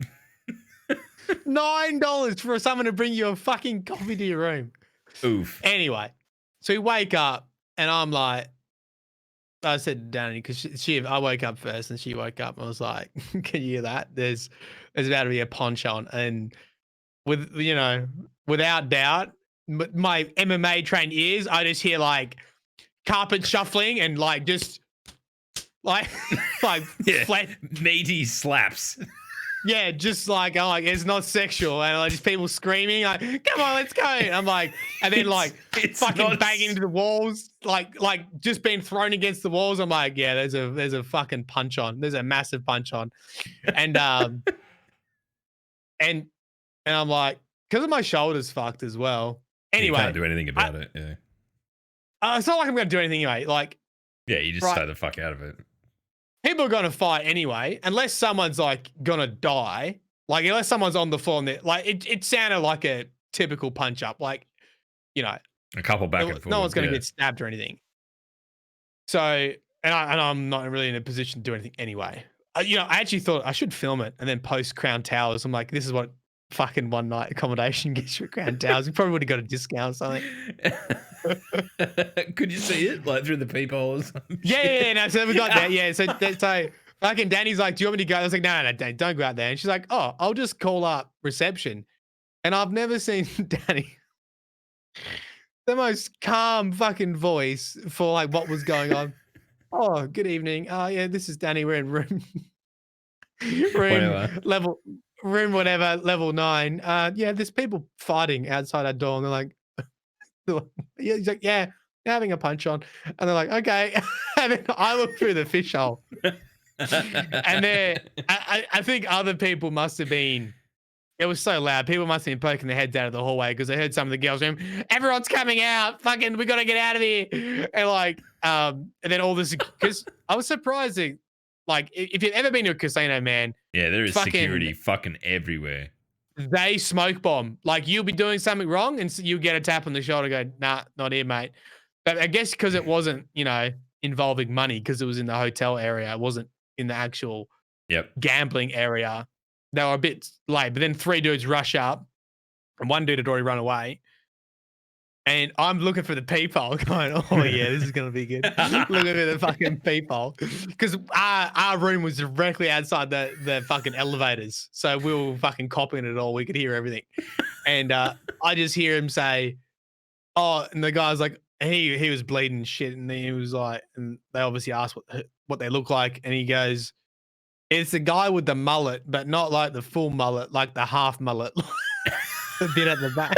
$9 for someone to bring you a fucking coffee to your room. Oof. Anyway, so we wake up and I'm like, I said to Danny, because I woke up first and she woke up and I was like, can you hear that? There's about to be a punch on. And with, you know, without doubt, my MMA trained ears, I just hear like carpet shuffling and like just like flat meaty slaps. Yeah, just like, I'm like, it's not sexual. And like, just people screaming, like, come on, let's go. And I'm like, and then like, it's fucking banging into the walls, like just being thrown against the walls. I'm like, yeah, there's a fucking punch on. There's a massive punch on. And, and I'm like, because of my shoulders fucked as well. Anyway. You can't do anything about it, yeah. It's not like I'm going to do anything anyway. Like, yeah, you just stay the fuck out of it. People are going to fight anyway, unless someone's like going to die. Like, unless someone's on the floor and like, it sounded like a typical punch up. Like, you know, a couple back and forth. No one's going to get stabbed or anything. So, and I'm not really in a position to do anything anyway. You know, I actually thought I should film it and then post Crown Towers. I'm like, this is what fucking one night accommodation gets you at Crown Towers. You probably would have got a discount or something. Could you see it like through the peephole or something? Yeah. No, so we got that. Yeah. So fucking Danny's like, do you want me to go? I was like, no, don't go out there. And she's like, oh, I'll just call up reception. And I've never seen Danny the most calm fucking voice for like what was going on. Oh, good evening. Yeah, this is Danny. We're in room whatever, level 9. Yeah, there's people fighting outside our door, and they're like, yeah, he's like, yeah, they're having a punch on, and they're like, okay. And then I look through the fish hole, and I think other people must have been. It was so loud. People must have been poking their heads out of the hallway because they heard some of the girls room. Everyone's coming out. Fucking, we gotta get out of here. And like, and then all this, because I was surprising. Like, if you've ever been to a casino, man. Yeah, there is security fucking everywhere. They smoke bomb. Like, you'll be doing something wrong and you get a tap on the shoulder and go, nah, not here, mate. But I guess because it wasn't, you know, involving money, because it was in the hotel area. It wasn't in the actual gambling area. They were a bit late. But then 3 dudes rush up and one dude had already run away. And I'm looking for the peephole going, oh, yeah, this is going to be good. Looking for the fucking peephole. Because our room was directly outside the fucking elevators. So we were fucking copying it all. We could hear everything. And I just hear him say, oh, and the guy's like, he was bleeding shit. And he was like, and they obviously asked what they look like. And he goes, it's the guy with the mullet, but not like the full mullet, like the half mullet. A bit at the back.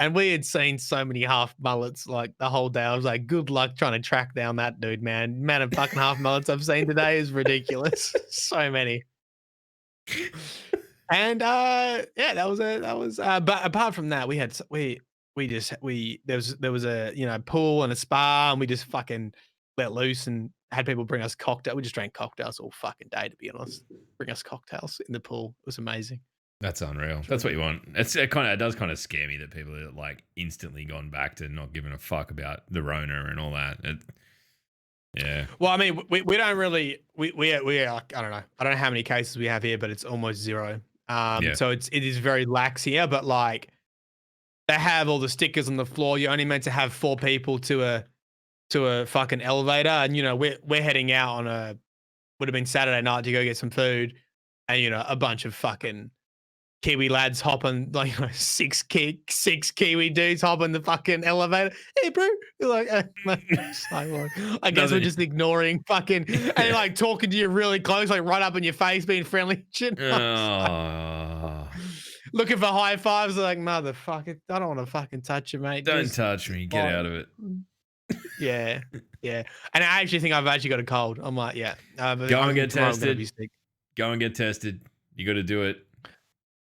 And we had seen so many half mullets like the whole day. I was like, good luck trying to track down that dude, man. The amount of fucking half mullets I've seen today is ridiculous. So many. And yeah, that was but apart from that, there was a, you know, pool and a spa, and we just fucking let loose and had people bring us cocktails. We just drank cocktails all fucking day, to be honest. Bring us cocktails in the pool. It was amazing. That's unreal. That's what you want. It does kind of scare me that people are like instantly gone back to not giving a fuck about the Rona and all that. Yeah. Well, I mean, we don't really we are like, I don't know how many cases we have here, but it's almost zero. So it is very lax here, but like they have all the stickers on the floor. You're only meant to have 4 people to a fucking elevator, and we're heading out on would have been Saturday night to go get some food, and a bunch of fucking Kiwi lads hopping, like 6 Kiwi dudes hopping the fucking elevator. Hey, bro. You're like, I guess we're just ignoring fucking and like talking to you really close, like right up in your face, being friendly. Shit. Looking for high fives, like motherfucker. I don't want to fucking touch you, mate. Don't touch me. Get out of it. Yeah, yeah. And I actually think I've actually got a cold. I'm like, yeah. Go and get tested. Go and get tested. You got to do it.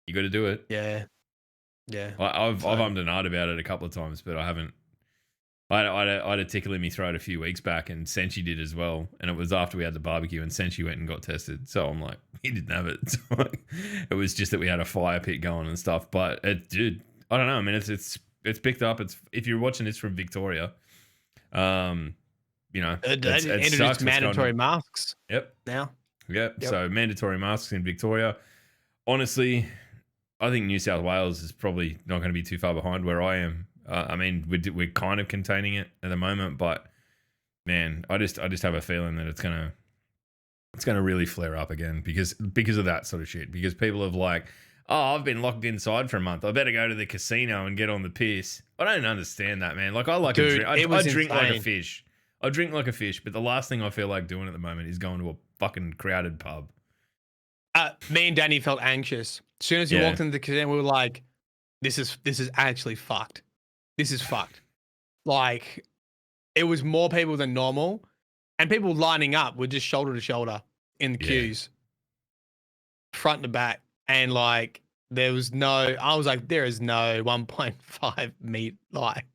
You got to do it. Yeah. Yeah. I've ummed and ahed about it a couple of times, but I haven't. I had a tickle in my throat a few weeks back, and Senshi did as well. And it was after we had the barbecue, and Senshi went and got tested. So I'm like, he didn't have it. So it was just that we had a fire pit going and stuff. But dude, I don't know. I mean, it's picked up. It's if you're watching this from Victoria, it introduced mandatory masks. Yep. Now. Yep. So mandatory masks in Victoria. Honestly, I think New South Wales is probably not going to be too far behind where I am. I mean, we're kind of containing it at the moment, but man, I just have a feeling that it's gonna really flare up again because of that sort of shit. Because people have like, oh, I've been locked inside for a month. I better go to the casino and get on the piss. I don't understand that, man. Like I like a drink. I drink like a fish. I drink like a fish, but the last thing I feel like doing at the moment is going to a fucking crowded pub. Me and Danny felt anxious. As soon as you walked into the casino, we were like, this is actually fucked. This is fucked. Like, it was more people than normal, and people lining up were just shoulder to shoulder in the queues, front to back, and like I was like, there is no 1.5 meet, like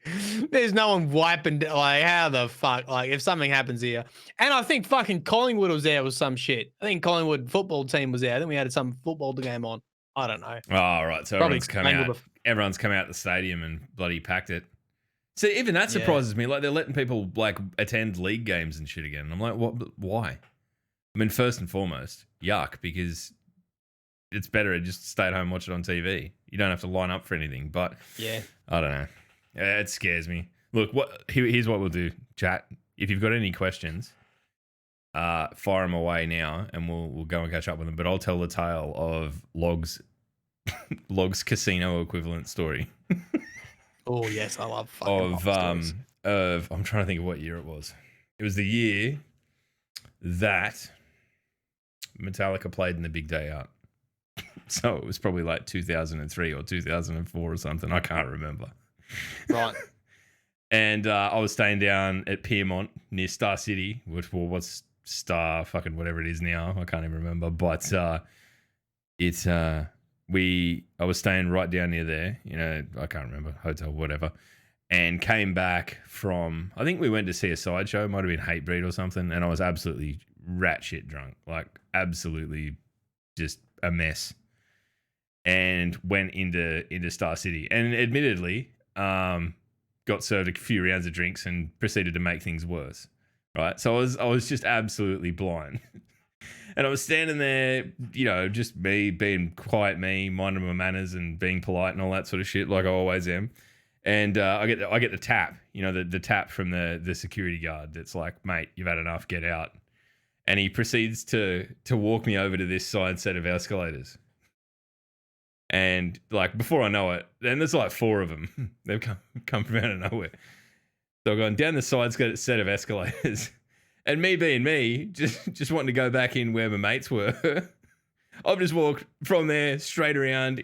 there's no one wiping, like how the fuck, like if something happens here. And I think fucking Collingwood was there with some shit. I think Collingwood football team was there. I think we had some football game on. I don't know. Oh, right. So everyone's come out the stadium and bloody packed it. So even that surprises me. Like they're letting people like attend league games and shit again. I'm like, what? Why? I mean, first and foremost, yuck, because it's better to just stay at home and watch it on TV. You don't have to line up for anything. But I don't know. It scares me. Look, here's what we'll do, chat. If you've got any questions, fire them away now, and we'll go and catch up with them. But I'll tell the tale of Log's casino equivalent story. Oh yes, I love fucking stories. I'm trying to think of what year it was. It was the year that Metallica played in the Big Day Out. So it was probably like 2003 or 2004 or something. I can't remember. Right. And I was staying down at Piermont near Star City, which was Star fucking whatever it is now. I can't even remember. But I was staying right down near there. I can't remember, hotel, whatever. And came back from, I think we went to see a sideshow. Might have been Hatebreed or something. And I was absolutely rat shit drunk. Like absolutely just a mess. And went into Star City. And admittedly, got served a few rounds of drinks and proceeded to make things worse. Right. So I was just absolutely blind. And I was standing there, just me being quiet, minding my manners and being polite and all that sort of shit, like I always am. And I get the tap, the tap from the security guard that's like, mate, you've had enough, get out. And he proceeds to walk me over to this side set of escalators. And like before I know it, then there's like 4 of them. They've come from out of nowhere. So I've gone down the side set of escalators. And me being me, just wanting to go back in where my mates were, I've just walked from there straight around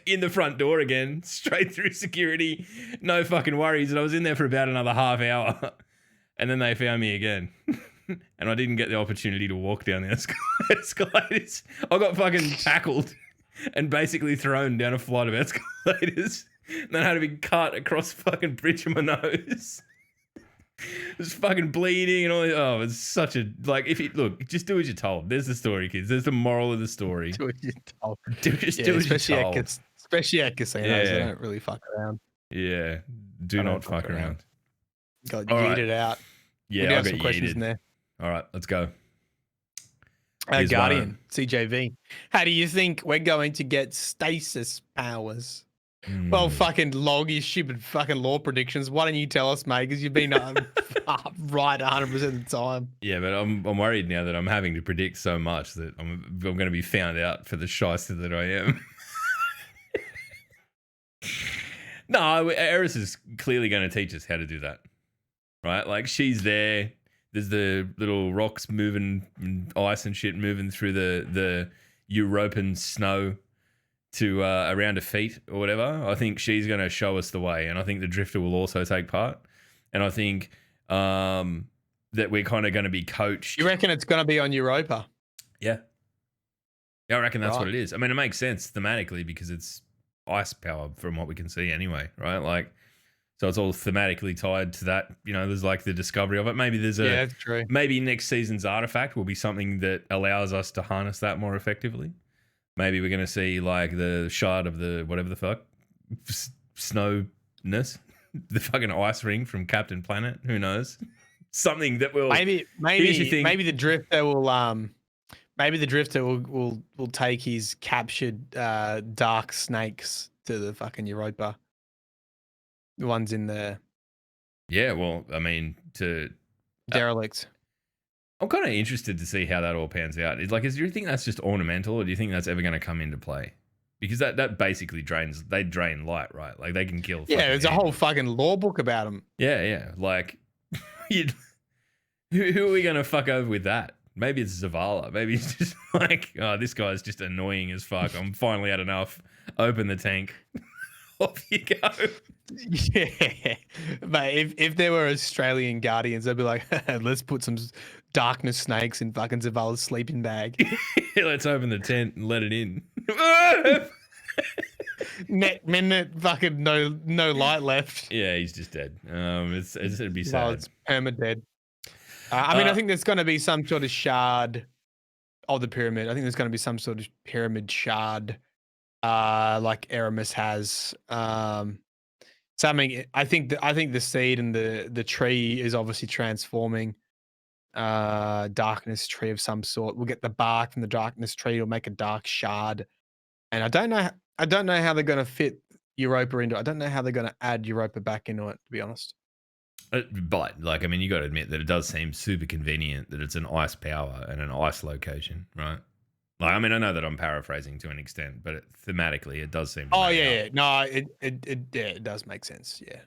in the front door again, straight through security, no fucking worries. And I was in there for about another half hour. And then they found me again. And I didn't get the opportunity to walk down the escalators. I got fucking tackled and basically thrown down a flight of escalators. And then I had to be cut across the fucking bridge of my nose. It was fucking bleeding and all. Oh, it's such a just do as you're told. There's the story, kids. There's the moral of the story. Do as you're told. Do as you're told. Especially at casinos, they don't really fuck around. Yeah, do not fuck around. Got yeeted out. Yeah, I got some questions in there. All right, let's go. Guardian, CJV. How do you think we're going to get stasis powers? Well, fucking log your stupid fucking law predictions. Why don't you tell us, mate? Because you've been right 100% of the time. Yeah, but I'm worried now that I'm having to predict so much that I'm going to be found out for the shyster that I am. No, Eris is clearly going to teach us how to do that, right? Like, she's there. There's the little rocks moving, and ice and shit moving through the European snow to around her feet or whatever. I think she's going to show us the way, and I think the Drifter will also take part. And I think that we're kind of going to be coached. You reckon it's going to be on Europa? Yeah. I reckon that's what it is. I mean, it makes sense thematically because it's ice power from what we can see anyway, right? Like, so it's all thematically tied to that. You know, there's like the discovery of it. Maybe there's that's true. Maybe next season's artifact will be something that allows us to harness that more effectively. Maybe we're going to see like the shard of the whatever the fuck snowness, the fucking ice ring from Captain Planet. Who knows? Something that will maybe the Drifter will maybe the Drifter will take his captured dark snakes to the fucking Europa. The ones in the well, I mean, to derelict. I'm kind of interested to see how that all pans out. Do you think that's just ornamental, or do you think that's ever going to come into play? Because that basically they drain light, right? Like, they can kill. Yeah, there's a whole fucking law book about them. Yeah. Like, who are we going to fuck over with that? Maybe it's Zavala. Maybe it's just like, oh, this guy's just annoying as fuck. I'm finally had enough. Open the tank. Off you go. Yeah, but if there were Australian Guardians, they'd be like, let's put some darkness snakes in fucking Zavala's sleeping bag. Let's open the tent and let it in. Minute fucking no light left. Yeah, he's just dead. It'd be sad. Well, it's perma-dead. I mean, I think there's going to be some sort of shard of the pyramid. I think there's going to be some sort of pyramid shard, like Eramis has. So I mean, I think the seed and the tree is obviously transforming. Darkness tree of some sort. We'll get the bark from the darkness tree. It'll make a dark shard. And I don't know how they're going to fit Europa into it. I don't know how they're going to add Europa back into it, to be honest. But like, I mean, you got to admit that it does seem super convenient that it's an ice power and an ice location, right? Like, I mean, I know that I'm paraphrasing to an extent, but thematically, it does seem. Oh yeah. No, it does make sense. Yeah,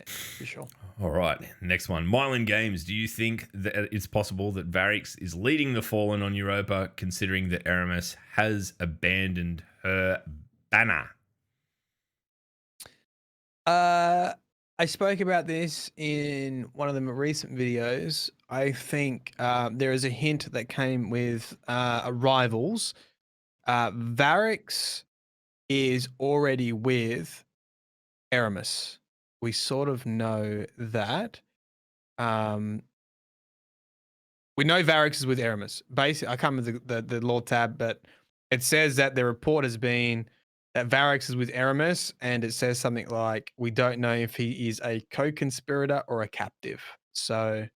for sure. All right, next one. Mylan Games. Do you think that it's possible that Variks is leading the Fallen on Europa, considering that Eramis has abandoned her banner? I spoke about this in one of the recent videos. I think there is a hint that came with Rivals. Variks is already with Eramis. We sort of know that. We know Variks is with Eramis. Basically, I can't remember the law tab, but it says that the report has been that Variks is with Eramis, and it says something like, we don't know if he is a co-conspirator or a captive. So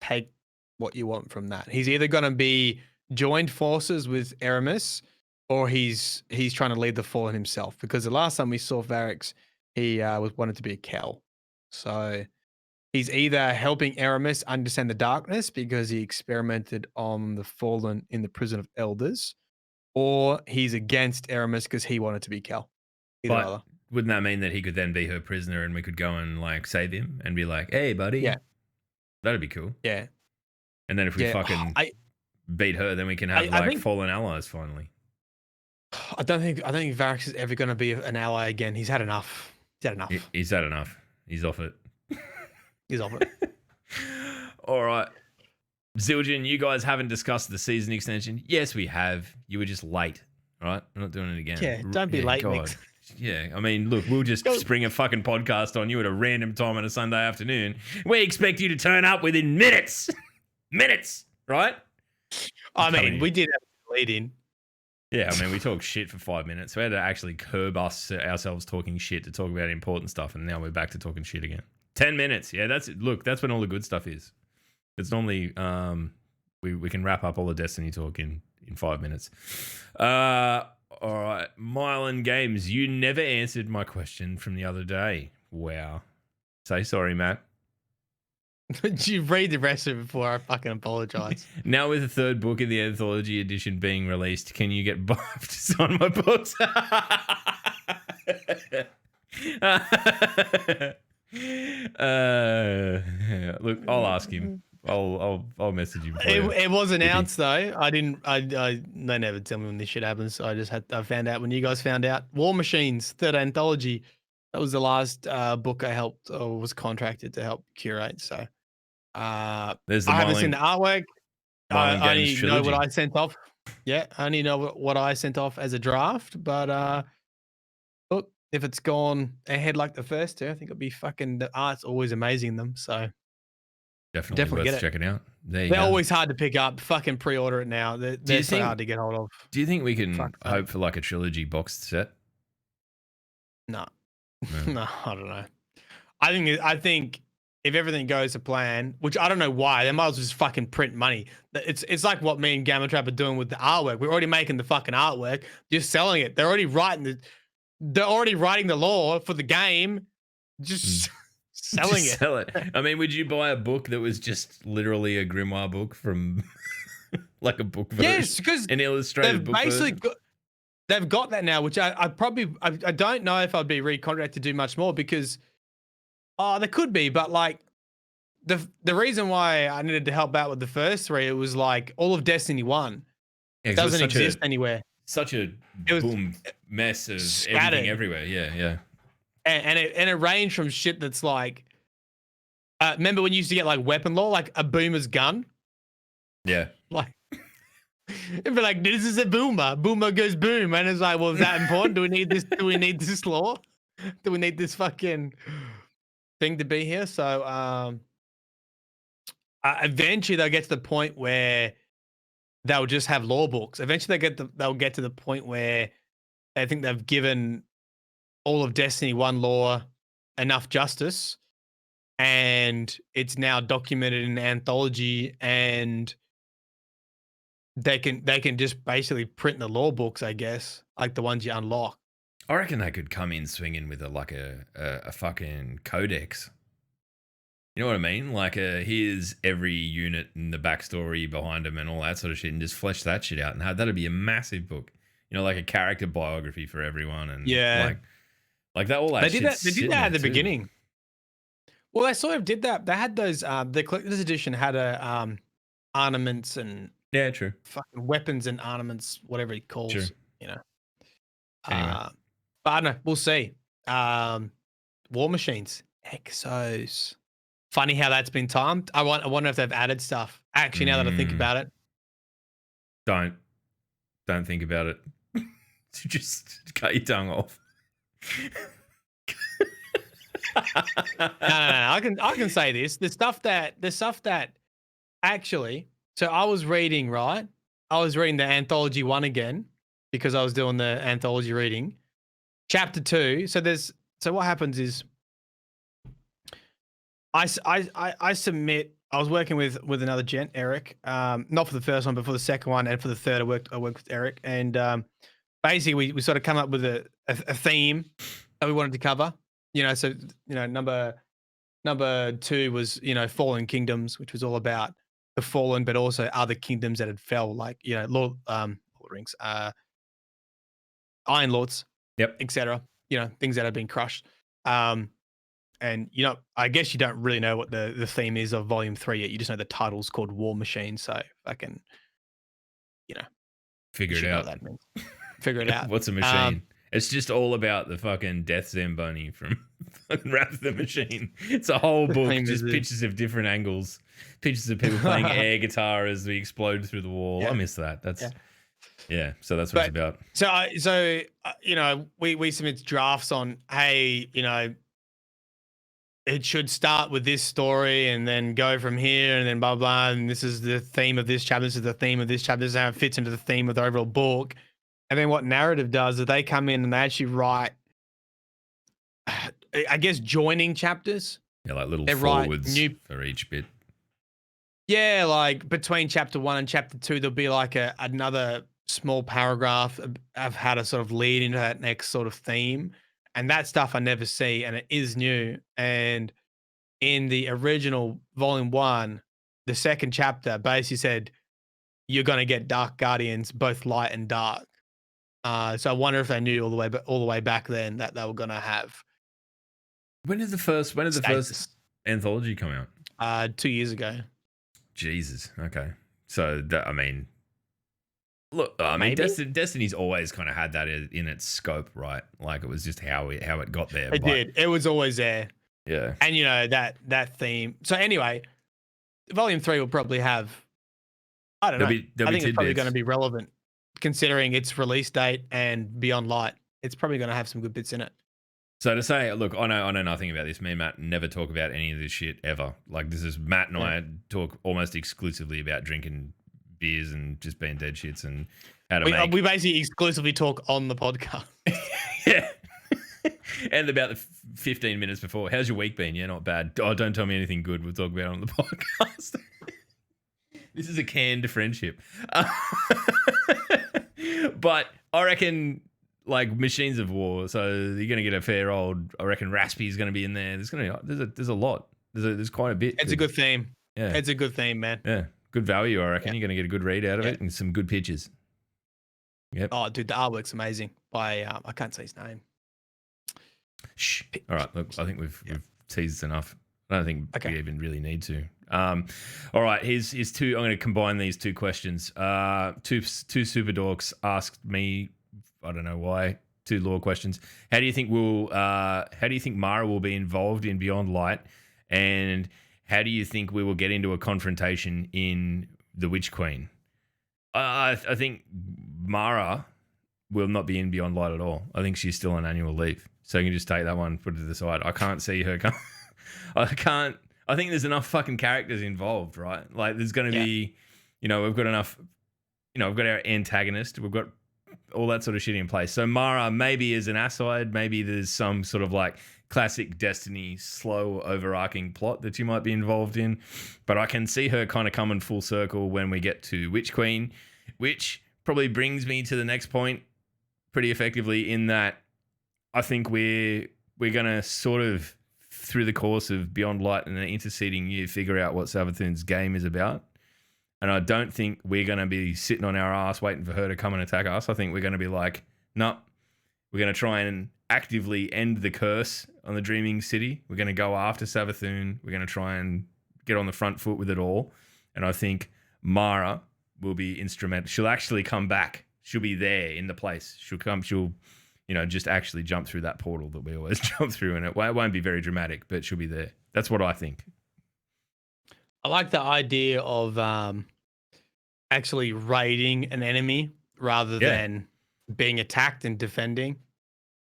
take what you want from that. He's either going to be joined forces with Eramis, or he's trying to lead the Fallen himself, because the last time we saw Variks, he wanted to be a Kel. So he's either helping Eramis understand the darkness because he experimented on the Fallen in the Prison of Elders, or he's against Eramis because he wanted to be Kel. But wouldn't that mean that he could then be her prisoner and we could go and like save him and be like, hey, buddy? Yeah. That'd be cool. Yeah. And then if we fucking beat her, then we can have Fallen allies finally. I don't think Variks is ever going to be an ally again. He's had enough. He's had enough. He's off it. He's off it. All right. Zildjian, you guys haven't discussed the season extension. Yes, we have. You were just late. All right? I'm not doing it again. Yeah, don't be late, Nick. Yeah, I mean, look, we'll just spring a fucking podcast on you at a random time on a Sunday afternoon. We expect you to turn up within minutes. Minutes, right? I mean, we did have a lead in. Yeah, I mean, we talked shit for 5 minutes. We had to actually curb ourselves talking shit to talk about important stuff, and now we're back to talking shit again. 10 minutes. Yeah, that's when all the good stuff is. It's normally we can wrap up all the Destiny talk in 5 minutes. All right, Mylan Games, you never answered my question from the other day. Wow. Say sorry, Matt. Did you read the rest of it before I fucking apologize? Now with the third book in the anthology edition being released, can you get buffed to sign my books? Look, I'll ask him. I'll message him. For you. It was announced though. I didn't. They never tell me when this shit happens. So I found out when you guys found out. War Machines, third anthology. That was the last book I helped or was contracted to help curate. So There's the I haven't seen the artwork. I only Games know what trilogy. I sent off. Yeah, I only know what I sent off as a draft. But look, if it's gone ahead like the first two, I think it'll be fucking. The art's always amazing in them. So Definitely get worth it. checking out. There you they're go. always hard to pick up. Fucking pre-order it now. They're so think- hard to get hold of. Do you think we can Fuck that. hope for like a trilogy box set? No, No. no, I don't know. I think if everything goes to plan, which I don't know why, they might as well just fucking print money. It's like what me and Gamma Trap are doing with the artwork. We're already making the fucking artwork, just selling it. They're already writing the lore for the game, just selling Just it. Sell it. I mean, would you buy a book that was just literally a grimoire book from like a book version? Yes, because An illustrated they've book basically version? they've got that now, which I don't know if I'd be recontracted to do much more because they could be, but like the reason why I needed to help out with the first three, it was like all of Destiny 1 Yeah, 'cause it was doesn't such exist anywhere. Such a It was boom mess of scattered. everything everywhere. Yeah. And it ranged from shit that's like remember when you used to get like weapon lore, like a boomer's gun? Yeah. Like it'd be like, this is a boomer. Boomer goes boom. And it's like, well, is that important? Do we need this? Do we need this lore? Do we need this fucking thing to be here? So eventually they'll get to the point where they'll just have lore books. Eventually they'll get to the point where they think they've given all of Destiny 1 lore enough justice and it's now documented in an anthology and they can just basically print the lore books, I guess, like the ones you unlock. I reckon they could come in swinging with a fucking codex. You know what I mean? Like here's every unit and the backstory behind them and all that sort of shit, and just flesh that shit out. And that'd be a massive book. You know, like a character biography for everyone. And Yeah, like that. All that. They did that. They did that at the beginning. Well, they sort of did that. They had those. The collector's edition had a armaments and Yeah, true. fucking weapons and armaments, whatever he calls. Sure. You know. Anyway. But I don't know. We'll see. War Machines, Exos. Funny how that's been timed. I wonder if they've added stuff. Actually, now that I think about it, Don't think about it. Just cut your tongue off. no. I can say this. The stuff that actually. So I was reading the anthology 1 again because I was doing the anthology reading. Chapter 2. So what happens is I submit. I was working with another gent, Eric. Not for the first one, but for the second one and for the third, I worked with Eric. And basically, we sort of come up with a theme that we wanted to cover. You know, so you know, number 2 was Fallen Kingdoms, which was all about the fallen, but also other kingdoms that had fell, like Lord Rings, Iron Lords, Yep, etc. Things that have been crushed. And I guess you don't really know what the theme is of Volume 3 yet. You just know the title's called War Machine. So I can, figure it know out. what that means. Figure it out. What's a machine? It's just all about the fucking Death Zamboni from fucking Wrath of the Machine. It's a whole book, just pictures of different angles, pictures of people playing air guitar as we explode through the wall. Yeah. I miss that. That's yeah. So that's what it's about. So we submit drafts on, hey, it should start with this story and then go from here and then blah blah. And this is the theme of this chapter. This is the theme of this chapter. This is how it fits into the theme of the overall book. And then what narrative does is they come in and they actually write, I guess, joining chapters. Yeah, like little They write forwards for each bit. Yeah, like between chapter 1 and chapter 2, there'll be like another small paragraph of how to sort of lead into that next sort of theme. And that stuff I never see, and it is new. And in the original volume 1, the second chapter basically said you're going to get Dark Guardians, both light and dark. So I wonder if they knew all the way back then that they were going to have. When did the first Stasis. anthology come out? 2 years ago. Jesus. Okay. So that, I mean, look, I mean, Maybe? Destiny's always kind of had that in its scope, right? Like it was just how it got there. It did. It was always there. Yeah. And you know that theme. So anyway, volume 3 will probably have. I don't know. I think it's probably going to be relevant, considering its release date and Beyond Light. It's probably going to have some good bits in it. So to say, look, I know nothing about this. Me and Matt never talk about any of this shit ever. Like this is Matt and I talk almost exclusively about drinking beers and just being dead shits and how to make. We basically exclusively talk on the podcast. Yeah. And about the 15 minutes before, how's your week been? Yeah, not bad. Oh, don't tell me anything good. We'll talk about it on the podcast. This is a canned friendship. But I reckon, like, Machines of War, so you're going to get a fair old, I reckon Raspy's going to be in there. There's a lot. There's quite a bit. It's a good theme. Yeah. It's a good theme, man. Yeah. Good value, I reckon. You're going to get a good read out of it and some good pictures. Yep. Oh, dude, the artwork's amazing. By I can't say his name. Shh. All right. Look, I think we've teased enough. I don't think we even really need to. All right. Here's two. I'm going to combine these two questions. Two super dorks asked me, I don't know why, two lore questions. How do you think Mara will be involved in Beyond Light, and how do you think we will get into a confrontation in the Witch Queen? I think Mara will not be in Beyond Light at all. I think she's still on annual leave. So you can just take that one, put it to the side. I can't see her come. I think there's enough fucking characters involved, right? Like there's going to be, we've got enough, we've got our antagonist. We've got all that sort of shit in place. So Mara maybe is an aside. Maybe there's some sort of like classic Destiny slow overarching plot that you might be involved in. But I can see her kind of coming full circle when we get to Witch Queen, which probably brings me to the next point pretty effectively in that I think we're going to sort of, through the course of Beyond Light and an interceding year, figure out what Savathun's game is about. And I don't think we're going to be sitting on our ass waiting for her to come and attack us. I think we're going to be like, no, we're going to try and actively end the curse on the Dreaming City. We're going to go after Savathun. We're going to try and get on the front foot with it all. And I think Mara will be instrumental. She'll actually come back. She'll be there in the place. She'll just actually jump through that portal that we always jump through. And it won't be very dramatic, but she'll be there. That's what I think. I like the idea of actually raiding an enemy rather than being attacked and defending.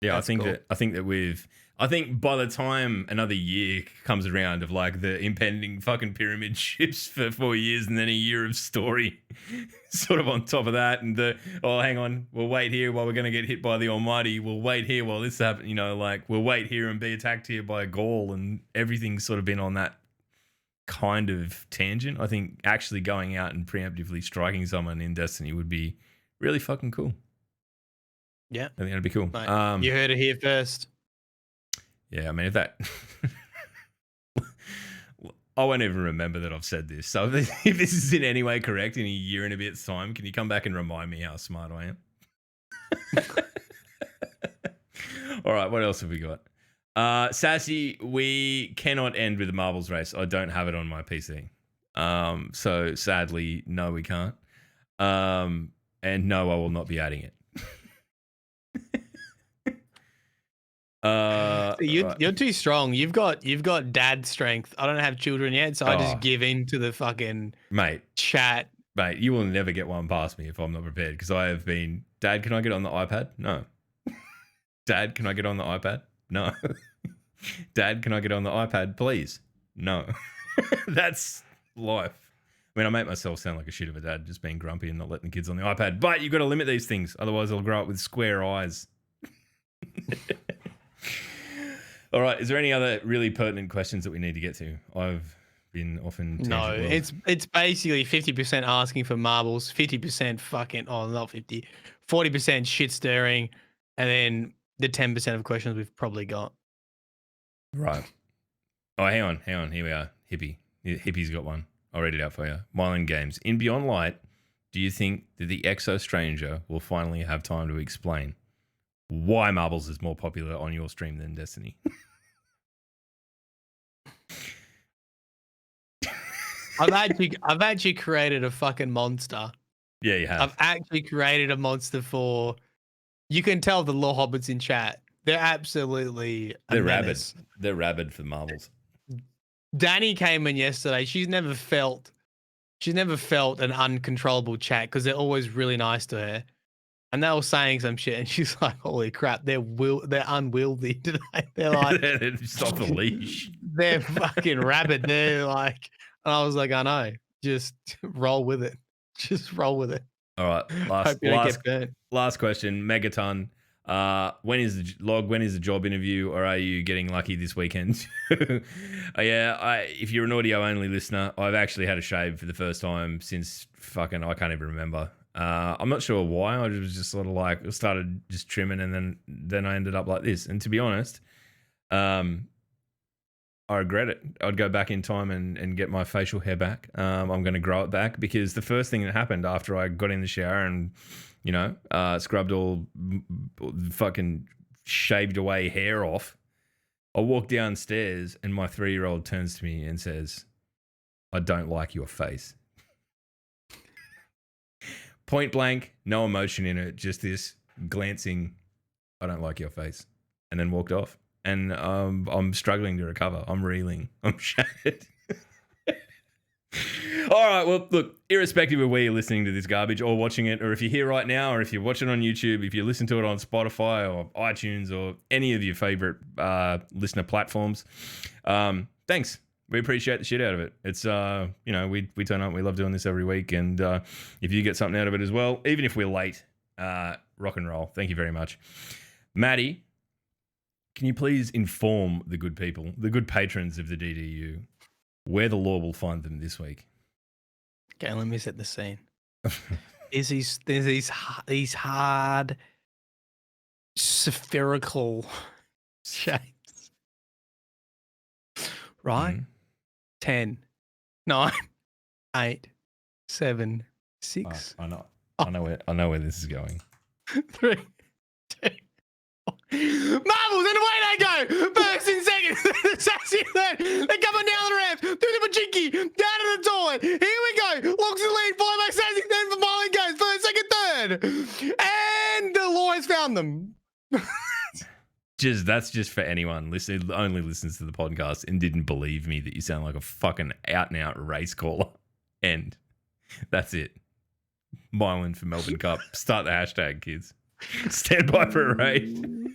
Yeah, That's I think cool. I think by the time another year comes around of like the impending fucking pyramid shifts for 4 years and then a year of story sort of on top of that, and hang on, we'll wait here while we're going to get hit by the Almighty. We'll wait here while this happens, we'll wait here and be attacked here by a Gaul, and everything's sort of been on that kind of tangent. I think actually going out and preemptively striking someone in Destiny would be really fucking cool. Yeah. I think that'd be cool. Mate, you heard it here first. Yeah, I mean, if that... I won't even remember that I've said this. So if this is in any way correct in a year and a bit's time, can you come back and remind me how smart I am? All right, what else have we got? Sassy, we cannot end with the marbles race. I don't have it on my PC. So sadly, no, we can't. And no, I will not be adding it. You're too strong. You've got dad strength. I don't have children yet, so I just give in to the fucking chat. Mate, you will never get one past me if I'm not prepared, because I have been, Dad, can I get on the iPad? No. Dad, can I get on the iPad? No. Dad, can I get on the iPad, please? No. That's life. I mean, I make myself sound like a shit of a dad, just being grumpy and not letting the kids on the iPad. But you've got to limit these things, otherwise they'll grow up with square eyes. All right. Is there any other really pertinent questions that we need to get to? I've in often No, tangent world. it's basically 50% asking for marbles, 50% fucking not 50, 40% shit stirring, and then the 10% of questions we've probably got. Right. Oh, hang on. Here we are. Hippie's got one. I'll read it out for you. Mylan Games. In Beyond Light, do you think that the Exo Stranger will finally have time to explain why Marbles is more popular on your stream than Destiny? I've actually created a fucking monster. Yeah, you have. I've actually created a monster for. You can tell the law hobbits in chat. They're absolutely. They're menace. rabid. They're rabid for Marbles. Danny came in yesterday. She's never felt an uncontrollable chat because they're always really nice to her. And they were saying some shit, and she's like, "Holy crap, they're unwieldy today." They're like, they're just off the leash. They're fucking rabid. They're like, and I was like, "I know, just roll with it. Just roll with it." All right, Hope you don't get burnt. last question, Megaton. When is the job interview, or are you getting lucky this weekend? If you're an audio only listener, I've actually had a shave for the first time since fucking I can't even remember. I'm not sure why. I was just sort of like started just trimming, and then I ended up like this. And to be honest, I regret it. I'd go back in time and get my facial hair back. I'm going to grow it back because the first thing that happened after I got in the shower and scrubbed all fucking shaved away hair off, I walked downstairs and my 3-year-old turns to me and says, "I don't like your face." Point blank, no emotion in it, just this glancing, "I don't like your face," and then walked off. And I'm struggling to recover. I'm reeling. I'm shattered. All right, well, look, irrespective of where you're listening to this garbage or watching it, or if you're here right now, or if you watch it on YouTube, if you listen to it on Spotify or iTunes or any of your favorite listener platforms, thanks. We appreciate the shit out of it. It's, we turn up, we love doing this every week. And if you get something out of it as well, even if we're late, rock and roll. Thank you very much. Maddie, can you please inform the good people, the good patrons of the DDU, where the law will find them this week? Okay, let me set the scene. There's these hard spherical shapes, right? Mhm. 10, 9, 8, 7, 6. I know where this is going. 3, 2. Marbles, and away they go! First and second, Sassy third. They're coming down the ramp, through the Pachinki, down to the toilet. Here we go. Locks the lead, followed by Sassy third for Marlon goes. First, second, third. And the law has found them. That's just for anyone only listens to the podcast and didn't believe me that you sound like a fucking out and out race caller. And that's it. Mylan for Melbourne Cup. Start the hashtag, kids. Stand by for a raid.